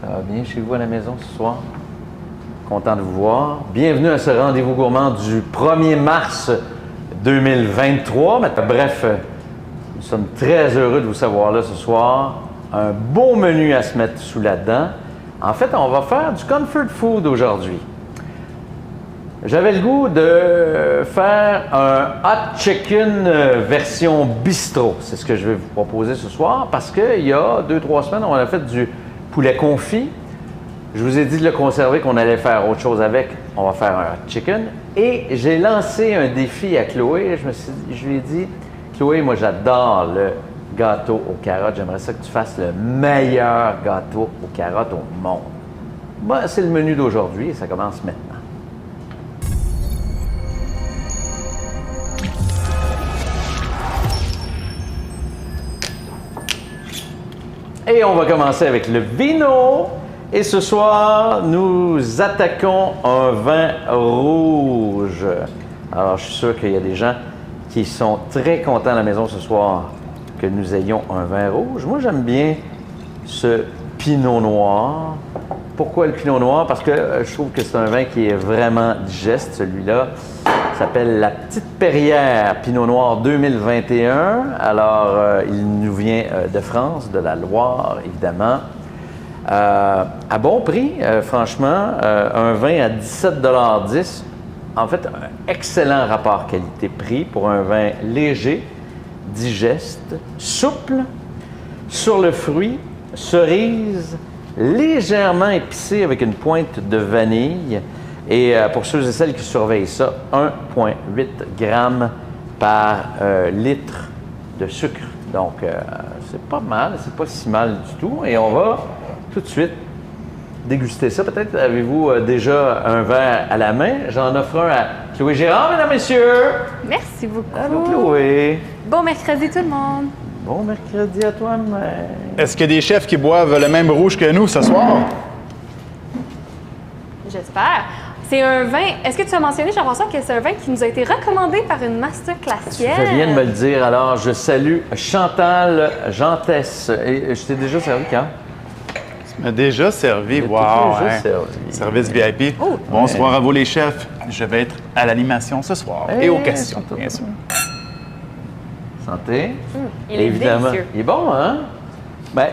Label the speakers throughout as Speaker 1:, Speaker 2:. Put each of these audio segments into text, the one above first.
Speaker 1: Ça va bien chez vous à la maison ce soir? Content de vous voir. Bienvenue à ce rendez-vous gourmand du 1er mars 2023. Bref, nous sommes très heureux de vous savoir là ce soir. Un beau menu à se mettre sous la dent. En fait, on va faire du comfort food aujourd'hui. J'avais le goût de faire un hot chicken version bistrot. C'est ce que je vais vous proposer ce soir parce qu'il y a 2-3 semaines, on a fait du poulet confit. Je vous ai dit de le conserver, qu'on allait faire autre chose avec. On va faire un hot chicken. Et j'ai lancé un défi à Chloé. Je lui ai dit, Chloé, moi j'adore le gâteau aux carottes. J'aimerais ça que tu fasses le meilleur gâteau aux carottes au monde. Bon, c'est le menu d'aujourd'hui et ça commence maintenant. Et on va commencer avec le vino. Et ce soir, nous attaquons un vin rouge. Alors, je suis sûr qu'il y a des gens qui sont très contents à la maison ce soir que nous ayons un vin rouge. Moi, j'aime bien ce Pinot Noir. Pourquoi le Pinot Noir? Parce que je trouve que c'est un vin qui est vraiment digeste, celui-là. Il s'appelle la Petite Perrière Pinot Noir 2021. Alors, il nous vient de France, de la Loire, évidemment. À bon prix, franchement, un vin à 17,10 $. En fait, un excellent rapport qualité-prix pour un vin léger, digeste, souple, sur le fruit, cerise, légèrement épicé avec une pointe de vanille. Et pour ceux et celles qui surveillent ça, 1,8 g par litre de sucre. Donc, c'est pas mal, c'est pas si mal du tout. Et on va tout de suite déguster ça. Peut-être avez-vous déjà un verre à la main. J'en offre un à Chloé Gérard, mesdames, messieurs.
Speaker 2: Merci beaucoup.
Speaker 1: Allô, Chloé.
Speaker 2: Bon mercredi tout le monde.
Speaker 1: Bon mercredi à toi-même.
Speaker 3: Est-ce qu'il y a des chefs qui boivent le même rouge que nous ce soir?
Speaker 2: J'espère. C'est un vin, est-ce que tu as mentionné, Jean-François, que c'est un vin qui nous a été recommandé par une masterclassienne?
Speaker 1: Tu viens de me le dire. Alors, je salue Chantal Gentès. Et je t'ai déjà servi quand?
Speaker 3: Tu m'as déjà servi. Wow!
Speaker 1: Déjà
Speaker 3: Hein?
Speaker 1: servi.
Speaker 3: Service VIP.
Speaker 2: Oh.
Speaker 3: Bonsoir à vous les chefs. Je vais être à l'animation ce soir et aux questions,
Speaker 1: surtout.
Speaker 3: bien sûr.
Speaker 1: Santé.
Speaker 2: Il est
Speaker 1: Évidemment.
Speaker 2: délicieux.
Speaker 1: Il est bon, hein? Ben,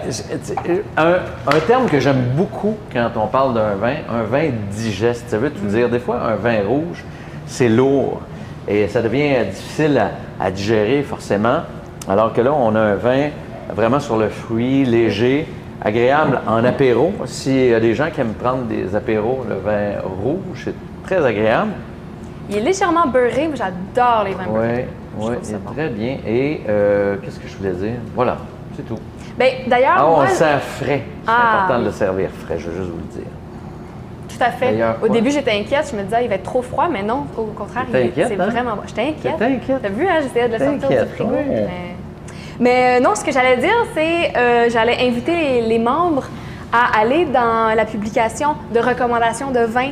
Speaker 1: un terme que j'aime beaucoup quand on parle d'un un vin digeste. Ça veut tout dire, des fois, un vin rouge, c'est lourd et ça devient difficile à digérer forcément. Alors que là, on a un vin vraiment sur le fruit, léger, agréable en apéro. S'il y a des gens qui aiment prendre des apéros, le vin rouge, c'est très agréable.
Speaker 2: Il est légèrement beurré, mais j'adore les vins beurrés.
Speaker 1: Oui,
Speaker 2: trouve ça bon.
Speaker 1: très bien. Et qu'est-ce que je voulais dire? Voilà, c'est tout.
Speaker 2: Bien, d'ailleurs,
Speaker 1: Ah, on
Speaker 2: moi,
Speaker 1: le sert frais. C'est
Speaker 2: Ah,
Speaker 1: important de
Speaker 2: oui.
Speaker 1: le servir frais, je veux juste vous le dire.
Speaker 2: tout à fait.
Speaker 1: D'ailleurs,
Speaker 2: Au
Speaker 1: quoi?
Speaker 2: début, j'étais inquiète. Je me disais, il va être trop froid, mais non, au contraire,
Speaker 1: T'étais inquiète,
Speaker 2: c'est
Speaker 1: hein?
Speaker 2: vraiment bon. J'étais inquiète.
Speaker 1: T'étais inquiète?
Speaker 2: T'as vu, hein, j'essayais de le sortir
Speaker 1: T'inquiète,
Speaker 2: du frigo.
Speaker 1: ouais.
Speaker 2: Mais non, ce que j'allais dire, c'est j'allais inviter les membres à aller dans la publication de recommandations de vin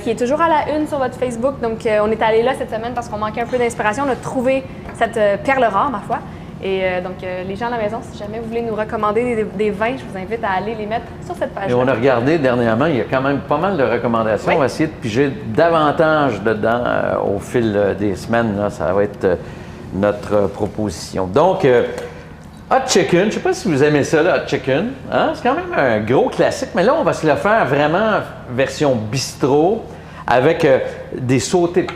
Speaker 2: qui est toujours à la une sur votre Facebook. Donc, on est allé là cette semaine parce qu'on manquait un peu d'inspiration. On a trouvé cette perle rare, ma foi. Et donc, les gens à la maison, si jamais vous voulez nous recommander des vins, je vous invite à aller les mettre sur cette page.
Speaker 1: Et on a regardé dernièrement, il y a quand même pas mal de recommandations.
Speaker 2: Oui.
Speaker 1: On va essayer de piger davantage dedans au fil des semaines. Là. Ça va être notre proposition. Donc, hot chicken, je ne sais pas si vous aimez ça, le hot chicken. Hein? C'est quand même un gros classique, mais là, on va se le faire vraiment version bistrot avec des sautés de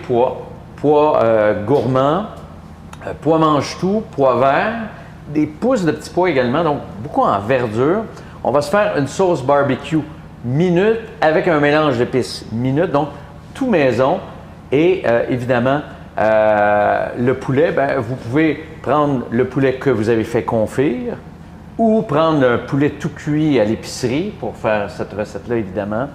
Speaker 1: pois gourmands, pois mange-tout, pois vert, des pousses de petits pois également, donc beaucoup en verdure. On va se faire une sauce barbecue minute avec un mélange d'épices minute, donc tout maison. Et évidemment, le poulet, ben, vous pouvez prendre le poulet que vous avez fait confire ou prendre un poulet tout cuit à l'épicerie pour faire cette recette-là, évidemment,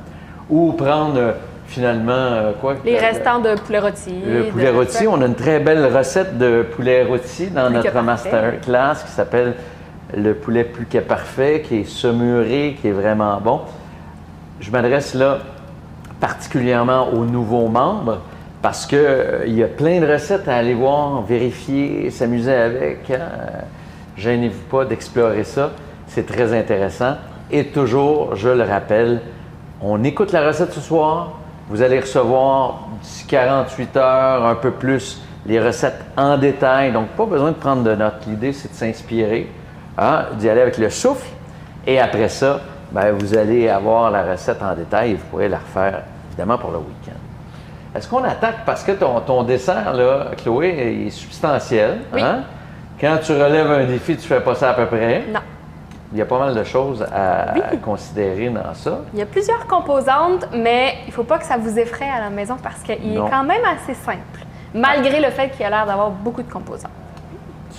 Speaker 1: ou prendre finalement quoi?
Speaker 2: Les restants de poulet rôti.
Speaker 1: Le poulet rôti. On a une très belle recette de poulet rôti dans
Speaker 2: Plus que
Speaker 1: notre
Speaker 2: parfait.
Speaker 1: masterclass qui s'appelle le poulet plus que parfait, qui est saumuré, qui est vraiment bon. Je m'adresse là particulièrement aux nouveaux membres parce qu'il y a plein de recettes à aller voir, vérifier, s'amuser avec. Hein? Gênez-vous pas d'explorer ça. C'est très intéressant. Et toujours, je le rappelle, on écoute la recette ce soir. Vous allez recevoir d'ici 48 heures, un peu plus, les recettes en détail. Donc, pas besoin de prendre de notes. L'idée, c'est de s'inspirer, d'y aller avec le souffle. Et après ça, bien, vous allez avoir la recette en détail et vous pourrez la refaire, évidemment, pour le week-end. Est-ce qu'on attaque parce que ton dessert, là, Chloé, est substantiel?
Speaker 2: Oui.
Speaker 1: Hein? Quand tu relèves un défi, tu fais pas ça à peu près.
Speaker 2: Non.
Speaker 1: Il y a pas mal de choses à considérer dans ça.
Speaker 2: Il y a plusieurs composantes, mais il ne faut pas que ça vous effraie à la maison parce qu'il est quand même assez simple, malgré le fait qu'il a l'air d'avoir beaucoup de composantes.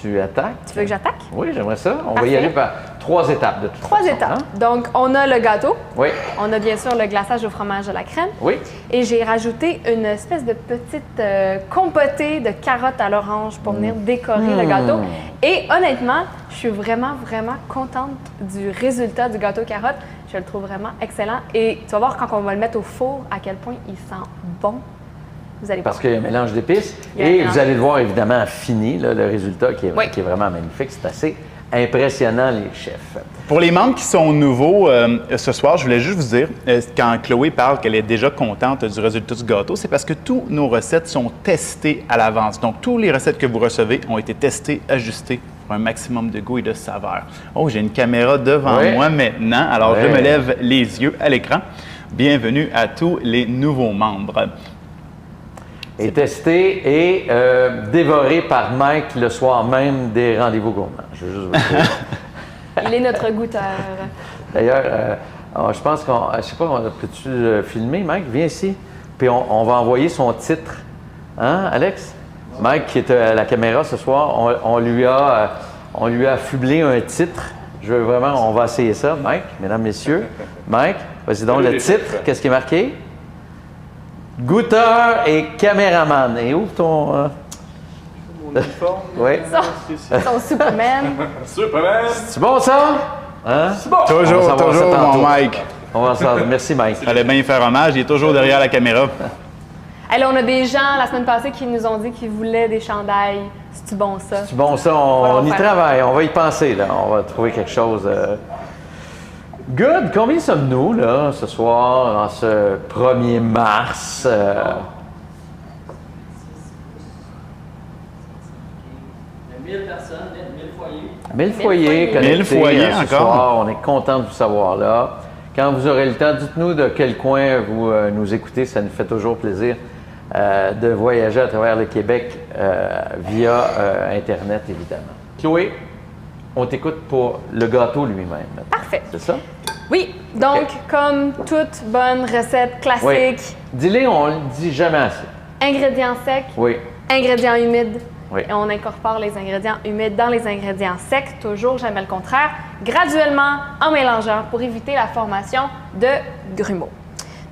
Speaker 1: Tu attaques?
Speaker 2: Tu veux que j'attaque?
Speaker 1: Oui, j'aimerais ça. On va
Speaker 2: Parfait.
Speaker 1: y aller par 3 étapes de toute façon.
Speaker 2: 3 étapes.
Speaker 1: Hein?
Speaker 2: Donc, on a le gâteau.
Speaker 1: Oui.
Speaker 2: On a bien sûr le glaçage au fromage de la crème.
Speaker 1: Oui.
Speaker 2: Et j'ai rajouté une espèce de petite compotée de carottes à l'orange pour venir décorer le gâteau. Et honnêtement, je suis vraiment, vraiment contente du résultat du gâteau carotte. Je le trouve vraiment excellent. Et tu vas voir quand on va le mettre au four à quel point il sent bon. Vous allez
Speaker 1: Parce
Speaker 2: voir.
Speaker 1: qu'il y a un mélange d'épices.
Speaker 2: Il y a un
Speaker 1: Et
Speaker 2: mélange.
Speaker 1: vous allez le voir évidemment fini, là, le résultat qui est vraiment magnifique. C'est assez impressionnant, les chefs.
Speaker 3: Pour les membres qui sont nouveaux ce soir, je voulais juste vous dire, quand Chloé parle qu'elle est déjà contente du résultat du gâteau, c'est parce que toutes nos recettes sont testées à l'avance. Donc, toutes les recettes que vous recevez ont été testées, ajustées pour un maximum de goût et de saveur. Oh, j'ai une caméra devant moi maintenant, alors je me lève les yeux à l'écran. Bienvenue à tous les nouveaux membres.
Speaker 1: Et testé et dévoré par Mike le soir même des rendez-vous gourmands. Je veux juste vous le dire.
Speaker 2: Il est notre goûteur.
Speaker 1: D'ailleurs, je pense qu'on... Je sais pas, peux-tu filmer, Mike? Viens ici. Puis on va envoyer son titre. Hein, Alex? Mike, qui est à la caméra ce soir, on lui a affublé un titre. Je veux vraiment... On va essayer ça, Mike, mesdames, messieurs. Mike, vas-y donc, le titre. Qu'est-ce qui est marqué? Goûteur et caméraman. Et où ton...
Speaker 3: Mon uniforme?
Speaker 1: Oui.
Speaker 2: Son Superman.
Speaker 3: Superman!
Speaker 1: C'est bon, ça? Hein?
Speaker 3: C'est bon! Toujours, mon Mike.
Speaker 1: On va savoir. Merci, Mike.
Speaker 3: Il fallait bien faire hommage, il est toujours derrière la caméra.
Speaker 2: Alors, on a des gens, la semaine passée, qui nous ont dit qu'ils voulaient des chandails. C'est-tu bon, ça?
Speaker 1: C'est bon, ça, on y travaille. On va y penser, là. On va trouver quelque chose... Good! Combien sommes-nous, là, ce soir, en ce 1er mars?
Speaker 4: 1000 personnes, 1000 foyers.
Speaker 1: 1000 foyers connectés
Speaker 3: 1000 foyers
Speaker 1: ce
Speaker 3: encore.
Speaker 1: soir. On est content de vous savoir là. Quand vous aurez le temps, dites-nous de quel coin vous nous écoutez. Ça nous fait toujours plaisir de voyager à travers le Québec via Internet, évidemment. Chloé, on t'écoute pour le gâteau lui-même.
Speaker 2: Parfait.
Speaker 1: C'est ça?
Speaker 2: Oui, donc, comme toute bonne recette classique,
Speaker 1: Oui. Dis-les, on le dit jamais assez.
Speaker 2: ingrédients secs,
Speaker 1: Oui.
Speaker 2: ingrédients humides.
Speaker 1: Oui.
Speaker 2: Et on incorpore les ingrédients humides dans les ingrédients secs, toujours, jamais le contraire, graduellement en mélangeant pour éviter la formation de grumeaux.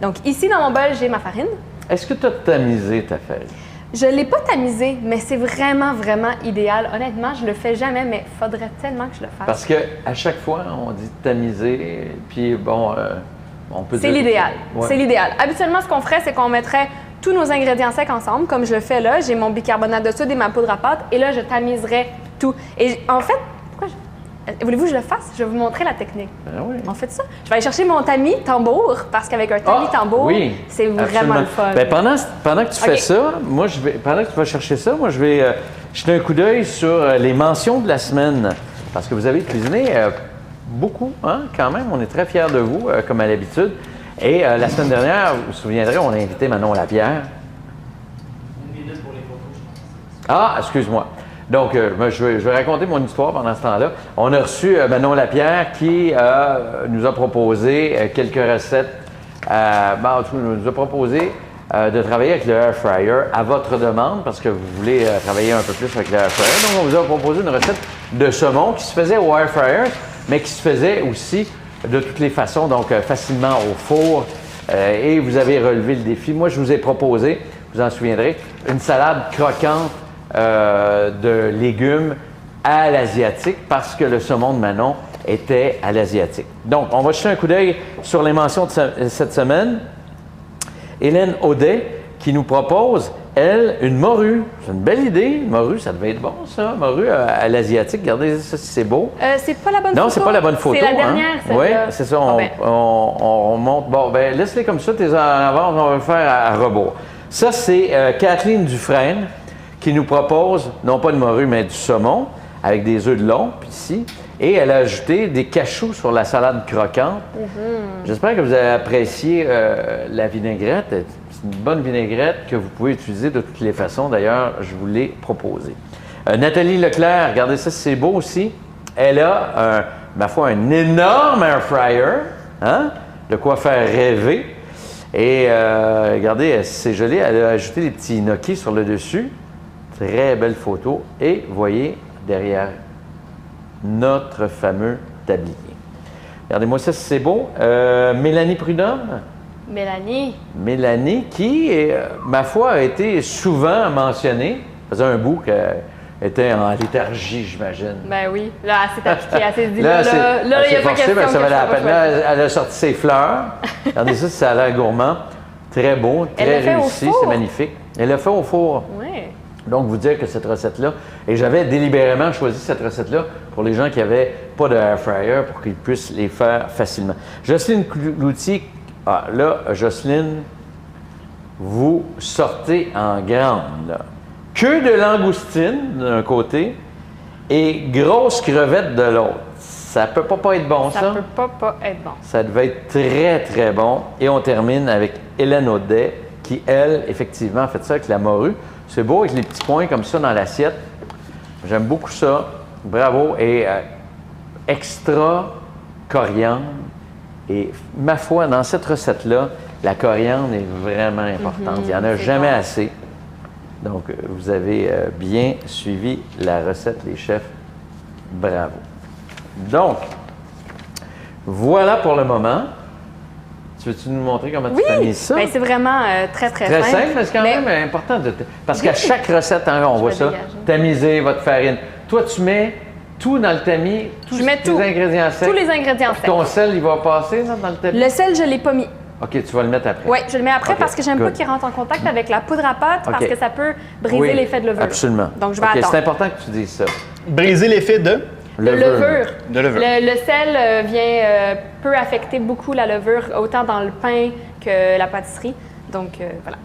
Speaker 2: Donc ici, dans mon bol, j'ai ma farine.
Speaker 1: Est-ce que tu as tamisé ta feuille?
Speaker 2: Je ne l'ai pas tamisée, mais c'est vraiment, vraiment idéal. Honnêtement, je le fais jamais, mais il faudrait tellement que je le fasse.
Speaker 1: Parce qu'à chaque fois, on dit tamiser, puis bon, on peut
Speaker 2: C'est
Speaker 1: dire...
Speaker 2: l'idéal.
Speaker 1: Ouais.
Speaker 2: C'est l'idéal. Habituellement, ce qu'on ferait, c'est qu'on mettrait tous nos ingrédients secs ensemble, comme je le fais là. J'ai mon bicarbonate de soude et ma poudre à pâte, et là, je tamiserais tout. Et en fait, voulez-vous que je le fasse? Je vais vous montrer la technique.
Speaker 1: Ben oui.
Speaker 2: On fait ça. Je vais aller chercher mon tamis tambour, parce qu'avec un tamis tambour,
Speaker 1: oui,
Speaker 2: c'est vraiment
Speaker 1: absolument.
Speaker 2: le fun.
Speaker 1: Ben, pendant que tu fais
Speaker 2: OK.
Speaker 1: ça, moi, pendant que tu vas chercher ça, moi, je vais jeter un coup d'œil sur les mentions de la semaine. Parce que vous avez cuisiné beaucoup, hein, quand même. On est très fiers de vous, comme à l'habitude. Et la semaine dernière, vous vous souviendrez, on a invité Manon Lapierre.
Speaker 4: Une minute pour les photos, je pense.
Speaker 1: Ah, excuse-moi. Donc, je vais raconter mon histoire pendant ce temps-là. On a reçu Manon Lapierre qui nous a proposé quelques recettes. Nous a proposé de travailler avec le air fryer à votre demande parce que vous voulez travailler un peu plus avec le air fryer. Donc, on vous a proposé une recette de saumon qui se faisait au air fryer, mais qui se faisait aussi de toutes les façons, donc facilement au four. Et vous avez relevé le défi. Moi, je vous ai proposé, vous en souviendrez, une salade croquante de légumes à l'asiatique parce que le saumon de Manon était à l'asiatique. Donc, on va jeter un coup d'œil sur les mentions de cette semaine. Hélène Audet qui nous propose elle, une morue. C'est une belle idée. Une morue, ça devait être bon, ça. Morue à l'asiatique. Regardez ça, si c'est beau.
Speaker 2: C'est pas la bonne photo.
Speaker 1: Non, c'est pas la bonne photo.
Speaker 2: C'est la dernière,
Speaker 1: Oui,
Speaker 2: celle-là.
Speaker 1: c'est ça.
Speaker 2: Ah ben.
Speaker 1: On monte. Bon, ben laisse-les comme ça, tes en avance, on va le faire à rebours. Ça, c'est Kathleen Dufresne qui nous propose, non pas de morue, mais du saumon, avec des œufs de long, puis ici. Et elle a ajouté des cachous sur la salade croquante. J'espère que vous avez apprécié la vinaigrette. C'est une bonne vinaigrette que vous pouvez utiliser de toutes les façons. D'ailleurs, je vous l'ai proposée. Nathalie Leclerc, regardez ça, c'est beau aussi. Elle a, ma foi, un énorme air fryer, hein? De quoi faire rêver. Et regardez, c'est joli, elle a ajouté des petits gnocchis sur le dessus. Très belle photo. Et voyez derrière notre fameux tablier. Regardez-moi ça, c'est beau. Mélanie Prudhomme. Mélanie qui, ma foi, a été souvent mentionnée. Ça faisait un bout qu'elle était en léthargie, j'imagine.
Speaker 2: Ben oui. Là, elle s'est appliquée, elle s'est dit,
Speaker 1: Là,
Speaker 2: il n'y a pas question
Speaker 1: ben, ça
Speaker 2: que
Speaker 1: valait
Speaker 2: je
Speaker 1: la peine. Là, elle a sorti ses fleurs. Regardez ça, ça a l'air gourmand. Très beau,
Speaker 2: Elle
Speaker 1: très
Speaker 2: l'a fait au
Speaker 1: réussi,
Speaker 2: four.
Speaker 1: c'est magnifique. Elle l'a fait au four.
Speaker 2: Oui.
Speaker 1: Donc, vous dire que cette recette-là, et j'avais délibérément choisi cette recette-là pour les gens qui n'avaient pas de air fryer pour qu'ils puissent les faire facilement. Jocelyne Cloutier, là, Jocelyne, vous sortez en grande, là. Queue de langoustine d'un côté et grosse crevette de l'autre. Ça peut pas être bon, ça?
Speaker 2: Ça peut pas être bon.
Speaker 1: Ça devait être très, très bon. Et on termine avec Hélène Audet, qui, elle, effectivement, a fait ça avec la morue. C'est beau avec les petits points comme ça dans l'assiette. J'aime beaucoup ça. Bravo. Et extra coriandre. Et ma foi, dans cette recette-là, la coriandre est vraiment importante. Il n'y en a jamais assez. Donc, vous avez bien suivi la recette des chefs. Bravo. Donc, voilà pour le moment. Tu veux-tu nous montrer comment tu t'as mis ça?
Speaker 2: Ben, c'est vraiment très
Speaker 1: Très simple, mais c'est quand même important. Parce qu'à chaque recette, hein, on voit ça,
Speaker 2: dégager.
Speaker 1: tamiser votre farine. Toi, tu mets tout dans le tamis,
Speaker 2: Je mets
Speaker 1: tous
Speaker 2: tout.
Speaker 1: les ingrédients secs.
Speaker 2: Tous les ingrédients secs.
Speaker 1: Ton sel, il va passer dans le tamis?
Speaker 2: Le sel, je ne l'ai pas mis.
Speaker 1: OK, tu vas le mettre après.
Speaker 2: Oui, je le mets après
Speaker 1: OK,
Speaker 2: parce que j'aime pas
Speaker 1: good.
Speaker 2: qu'il rentre en contact avec la poudre à pâte parce
Speaker 1: OK.
Speaker 2: que ça peut briser
Speaker 1: Oui,
Speaker 2: l'effet de levure.
Speaker 1: Absolument.
Speaker 2: Donc, je vais
Speaker 1: OK,
Speaker 2: attendre.
Speaker 1: c'est important que tu dises ça.
Speaker 3: Briser l'effet de
Speaker 2: Le levure.
Speaker 3: De levure.
Speaker 2: Le sel peut affecter beaucoup la levure, autant dans le pain que la pâtisserie. Donc, voilà.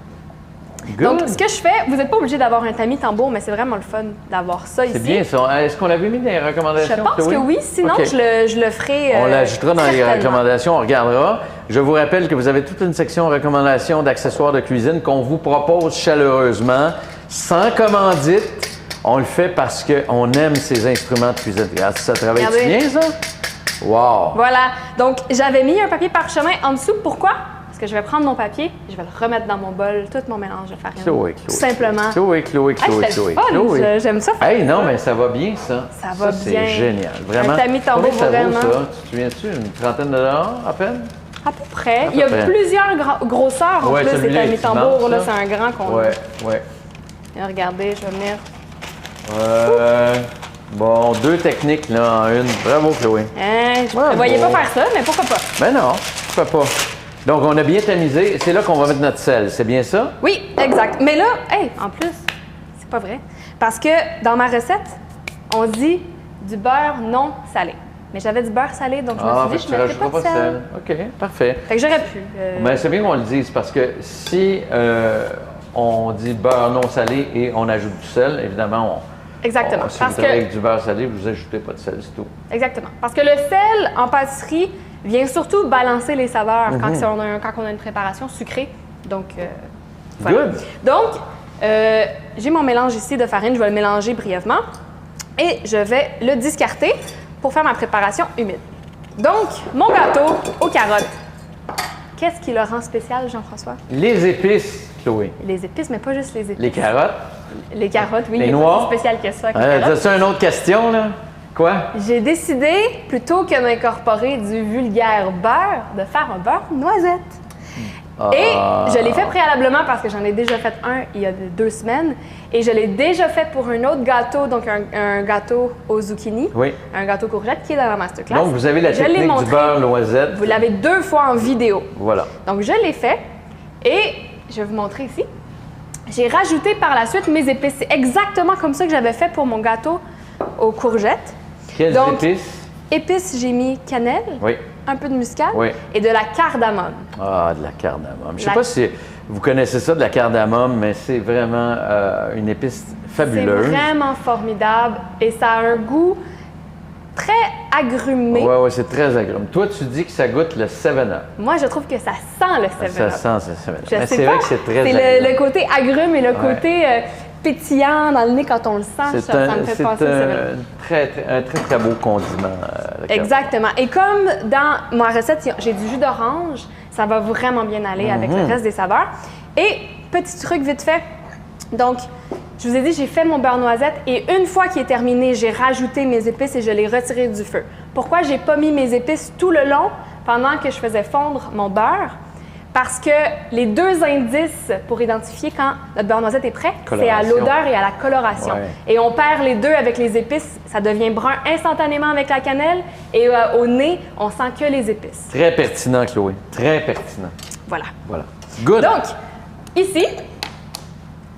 Speaker 1: Good.
Speaker 2: Donc, ce que je fais, vous n'êtes pas obligé d'avoir un tamis tambour, mais c'est vraiment le fun d'avoir ça ici.
Speaker 1: C'est bien ça. Est-ce qu'on l'avait mis dans les recommandations?
Speaker 2: Je pense
Speaker 1: Chloé?
Speaker 2: que oui, sinon
Speaker 1: OK.
Speaker 2: je le ferai.
Speaker 1: On l'ajoutera dans les
Speaker 2: certainement.
Speaker 1: recommandations, on regardera. Je vous rappelle que vous avez toute une section recommandations d'accessoires de cuisine qu'on vous propose chaleureusement, sans commandite. On le fait parce qu'on aime ces instruments de cuisine. Regarde, ça travaille
Speaker 2: Regardez.
Speaker 1: bien, ça? Wow!
Speaker 2: Voilà. Donc, j'avais mis un papier parchemin en dessous. Pourquoi? Parce que je vais prendre mon papier, je vais le remettre dans mon bol, tout mon mélange de farine.
Speaker 1: Chloé.
Speaker 2: Tout simplement.
Speaker 1: Chloé.
Speaker 2: Hey, c'était le fun. J'aime ça.
Speaker 1: Hey, non, mais ça va bien, ça.
Speaker 2: Ça va
Speaker 1: c'est
Speaker 2: bien.
Speaker 1: génial. Vraiment.
Speaker 2: Un tamis tambour,
Speaker 1: Combien ça vaut,
Speaker 2: vraiment.
Speaker 1: ça? Tu te souviens-tu? Une trentaine de dollars, à peine?
Speaker 2: À peu près.
Speaker 1: À peu
Speaker 2: Il y a
Speaker 1: près.
Speaker 2: plusieurs grosseurs en
Speaker 1: Ouais,
Speaker 2: plus, ces
Speaker 1: celui-là
Speaker 2: tamis
Speaker 1: est
Speaker 2: tambours.
Speaker 1: immense,
Speaker 2: Là,
Speaker 1: ça.
Speaker 2: c'est un grand qu'on
Speaker 1: Ouais.
Speaker 2: a. Et regardez, je vais venir.
Speaker 1: Bon, 2 techniques, là, en une. Bravo, Chloé.
Speaker 2: Hein, je
Speaker 1: Ouais,
Speaker 2: ne voyais
Speaker 1: bon.
Speaker 2: pas faire ça, mais pourquoi pas?
Speaker 1: Ben non, pourquoi pas. Donc, on a bien tamisé. C'est là qu'on va mettre notre sel. C'est bien ça?
Speaker 2: Oui, exact. Mais là, hey, en plus, c'est pas vrai. Parce que dans ma recette, on dit du beurre non salé. Mais j'avais du beurre salé, donc je me suis dit, je
Speaker 1: tu
Speaker 2: ne mettrais
Speaker 1: rajouteras
Speaker 2: pas de sel.
Speaker 1: OK, parfait.
Speaker 2: Fait que j'aurais pu.
Speaker 1: Ben, c'est bien qu'on le dise parce que si on dit beurre non salé et on ajoute du sel, évidemment,
Speaker 2: Exactement.
Speaker 1: si
Speaker 2: Parce
Speaker 1: vous travaillez
Speaker 2: que,
Speaker 1: avec du beurre salé, vous ajoutez pas de sel, c'est tout.
Speaker 2: exactement. Parce que le sel en pâtisserie vient surtout balancer les saveurs quand on a une préparation sucrée. Donc, voilà.
Speaker 1: Good.
Speaker 2: Donc, j'ai mon mélange ici de farine. Je vais le mélanger brièvement et je vais le discarter pour faire ma préparation humide. Donc, mon gâteau aux carottes. Qu'est-ce qui le rend spécial, Jean-François?
Speaker 1: Les épices, Chloé.
Speaker 2: Les épices, mais pas juste les épices.
Speaker 1: Les carottes.
Speaker 2: Les carottes, oui.
Speaker 1: Les
Speaker 2: il est
Speaker 1: noix.
Speaker 2: pas si spécial que ça. avec les carottes.
Speaker 1: C'est une autre question, là? Quoi?
Speaker 2: J'ai décidé, plutôt que d'incorporer du vulgaire beurre, de faire un beurre noisette. Et je l'ai fait préalablement parce que j'en ai déjà fait un il y a 2 semaines. Et je l'ai déjà fait pour un autre gâteau, donc un gâteau aux zucchini,
Speaker 1: Oui.
Speaker 2: un gâteau courgette qui est dans la masterclass.
Speaker 1: Donc, vous avez la
Speaker 2: Je l'ai
Speaker 1: technique du
Speaker 2: montré.
Speaker 1: beurre noisette.
Speaker 2: Vous l'avez 2 fois en vidéo.
Speaker 1: Voilà.
Speaker 2: Donc, je l'ai fait et je vais vous montrer ici. J'ai rajouté par la suite mes épices. C'est exactement comme ça que j'avais fait pour mon gâteau aux courgettes.
Speaker 1: Quelles
Speaker 2: Donc,
Speaker 1: épices?
Speaker 2: Épices, j'ai mis cannelle,
Speaker 1: Oui.
Speaker 2: un peu de muscade
Speaker 1: Oui.
Speaker 2: et de la cardamome.
Speaker 1: Ah, de la cardamome. Je ne sais pas si vous connaissez ça, de la cardamome, mais c'est vraiment une épice fabuleuse.
Speaker 2: C'est vraiment formidable et ça a un goût très agrumé.
Speaker 1: Oui, c'est très agréable. Toi, tu dis que ça goûte le 7-Up.
Speaker 2: Moi, je trouve que ça sent le 7-Up.
Speaker 1: Ça sent le 7-Up.
Speaker 2: Je
Speaker 1: Mais
Speaker 2: sais
Speaker 1: c'est
Speaker 2: pas.
Speaker 1: vrai que c'est très
Speaker 2: C'est
Speaker 1: agréable.
Speaker 2: le côté agrume et le côté pétillant dans le nez quand on le sent. Ça me fait penser au 7-Up.
Speaker 1: un très, très beau condiment. Le
Speaker 2: Exactement. Et comme dans ma recette, j'ai du jus d'orange, ça va vraiment bien aller avec le reste des saveurs. Et petit truc vite fait. Donc, je vous ai dit, j'ai fait mon beurre noisette et une fois qu'il est terminé, j'ai rajouté mes épices et je l'ai retiré du feu. Pourquoi j'ai pas mis mes épices tout le long pendant que je faisais fondre mon beurre? Parce que les deux indices pour identifier quand notre beurre noisette est prêt, c'est à l'odeur et à la coloration.
Speaker 1: Ouais.
Speaker 2: Et on perd les deux avec les épices, ça devient brun instantanément avec la cannelle et au nez, on sent que les épices.
Speaker 1: Très pertinent, Chloé. Très pertinent.
Speaker 2: Voilà.
Speaker 1: Voilà. Good.
Speaker 2: Donc, ici,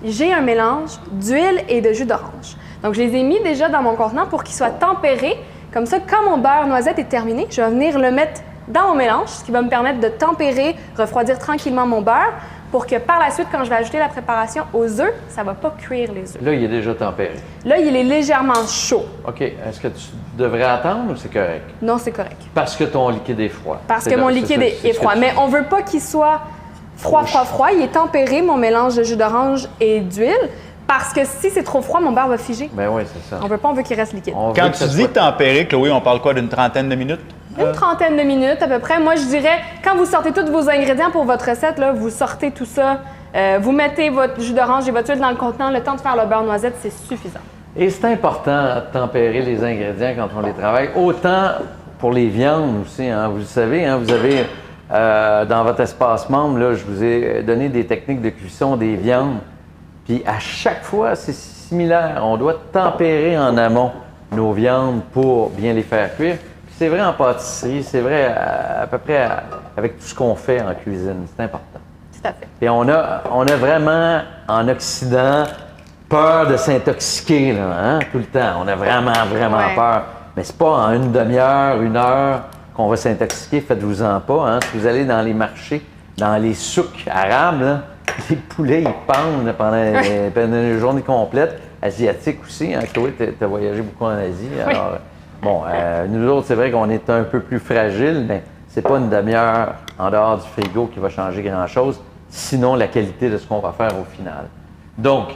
Speaker 2: j'ai un mélange d'huile et de jus d'orange. Donc, je les ai mis déjà dans mon contenant pour qu'ils soient tempérés. Comme ça, quand mon beurre noisette est terminé, je vais venir le mettre dans mon mélange, ce qui va me permettre de tempérer, refroidir tranquillement mon beurre pour que par la suite, quand je vais ajouter la préparation aux œufs, ça ne va pas cuire les œufs.
Speaker 1: Là, il est déjà tempéré.
Speaker 2: Là, il est légèrement chaud.
Speaker 1: OK. Est-ce que tu devrais attendre ou c'est correct?
Speaker 2: Non, c'est correct.
Speaker 1: Parce que ton liquide est froid.
Speaker 2: Parce
Speaker 1: C'est
Speaker 2: que
Speaker 1: là-
Speaker 2: mon
Speaker 1: c'est
Speaker 2: liquide
Speaker 1: ça-
Speaker 2: est
Speaker 1: c'est ce que
Speaker 2: froid.
Speaker 1: tu-
Speaker 2: Mais on ne veut pas qu'il soit froid. Il est tempéré, mon mélange de jus d'orange et d'huile, parce que si c'est trop froid, mon beurre va figer.
Speaker 1: Ben oui, c'est ça.
Speaker 2: On veut pas, on veut qu'il reste liquide.
Speaker 1: On veut
Speaker 3: Quand
Speaker 1: que
Speaker 3: tu
Speaker 1: ça
Speaker 3: dis
Speaker 1: soit-
Speaker 3: tempéré, Chloé, on parle quoi d'une trentaine de minutes?
Speaker 2: Une trentaine de minutes à peu près. Moi, je dirais, quand vous sortez tous vos ingrédients pour votre recette, là, vous sortez tout ça, vous mettez votre jus d'orange et votre huile dans le contenant, le temps de faire le beurre noisette, c'est suffisant.
Speaker 1: Et c'est important de tempérer les ingrédients quand on les travaille, autant pour les viandes aussi. Hein. Vous le savez, hein, vous avez dans votre espace membre, là, je vous ai donné des techniques de cuisson des viandes. Puis à chaque fois, c'est similaire. On doit tempérer en amont nos viandes pour bien les faire cuire. Puis c'est vrai en pâtisserie, c'est vrai à peu près avec tout ce qu'on fait en cuisine. C'est important.
Speaker 2: Tout à fait.
Speaker 1: Puis on a vraiment, en Occident, peur de s'intoxiquer, là, hein, tout le temps. On a vraiment
Speaker 2: Ouais.
Speaker 1: peur. Mais c'est pas en une demi-heure, une heure qu'on va s'intoxiquer. Faites-vous-en pas. Hein. Si vous allez dans les marchés, dans les souks arabes, là, les poulets, ils pendent pendant une journée complète. Asiatiques aussi. Hein. Chloé, tu as voyagé beaucoup en Asie. Alors, bon, nous autres, c'est vrai qu'on est un peu plus fragiles, mais c'est pas une demi-heure en dehors du frigo qui va changer grand-chose, sinon la qualité de ce qu'on va faire au final. Donc,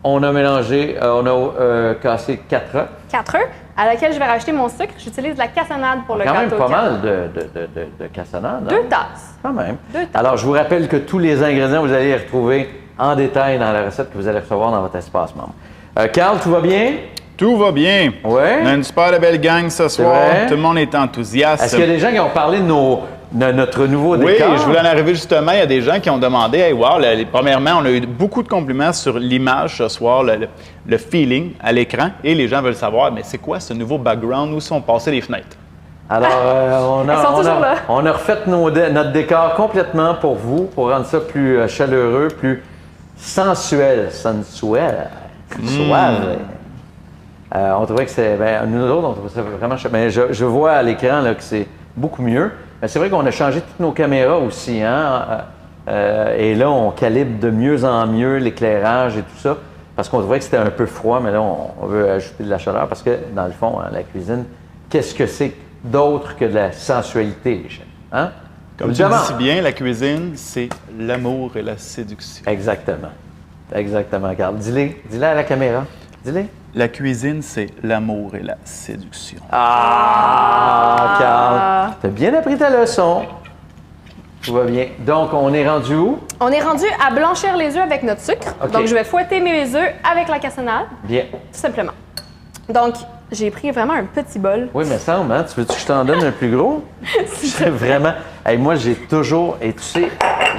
Speaker 1: on a mélangé, on a cassé 4 œufs.
Speaker 2: 4 œufs, à laquelle je vais rajouter mon sucre. J'utilise de la cassonade pour le
Speaker 1: Quand même
Speaker 2: gâteau.
Speaker 1: pas mal de cassonade. hein?
Speaker 2: 2 tasses.
Speaker 1: Quand même.
Speaker 2: 2 tasses.
Speaker 1: Alors, je vous rappelle que tous les ingrédients, vous allez les retrouver en détail dans la recette que vous allez recevoir dans votre espace membre. Carl, tout va bien?
Speaker 3: Tout va bien.
Speaker 1: Ouais.
Speaker 3: On a une super de belle gang ce soir.
Speaker 1: vrai.
Speaker 3: Tout le monde est enthousiaste.
Speaker 1: Est-ce qu'il y a des gens qui ont parlé de notre nouveau
Speaker 3: Oui,
Speaker 1: décor?
Speaker 3: je voulais en arriver justement. Il y a des gens qui ont demandé, hey, wow, premièrement, on a eu beaucoup de compliments sur l'image ce soir, le feeling à l'écran. Et les gens veulent savoir, mais c'est quoi ce nouveau background? Où sont passées les fenêtres?
Speaker 1: Alors,
Speaker 2: Elles sont toujours là.
Speaker 1: on a refait notre décor complètement pour vous, pour rendre ça plus chaleureux, plus sensuel. Suave. On trouvait que c'est. Nous autres, on trouvait ça vraiment chouette. Mais je vois à l'écran là, que c'est beaucoup mieux. Mais c'est vrai qu'on a changé toutes nos caméras aussi. Hein? Et là, on calibre de mieux en mieux l'éclairage et tout ça. Parce qu'on trouvait que c'était un peu froid, mais là, on veut ajouter de la chaleur. Parce que, dans le fond, hein, la cuisine, qu'est-ce que c'est d'autre que de la sensualité, les chefs? Hein?
Speaker 3: Comme tu le dis si bien, la cuisine, c'est l'amour et la séduction.
Speaker 1: Exactement. Exactement, Carl. Dis-le à la caméra. Dis-le.
Speaker 3: La cuisine, c'est l'amour et la séduction.
Speaker 1: Carl, t'as bien appris ta leçon. Tout va bien. Donc, on est rendu où?
Speaker 2: On est rendu à blanchir les œufs avec notre sucre.
Speaker 1: OK.
Speaker 2: Donc, je vais fouetter mes œufs avec la cassonade,
Speaker 1: Bien.
Speaker 2: tout simplement. Donc, j'ai pris vraiment un petit bol.
Speaker 1: Oui, mais semble, hein? Tu veux-tu que je t'en donne un plus gros? C'est vraiment... Hey, moi, j'ai toujours... Et tu sais,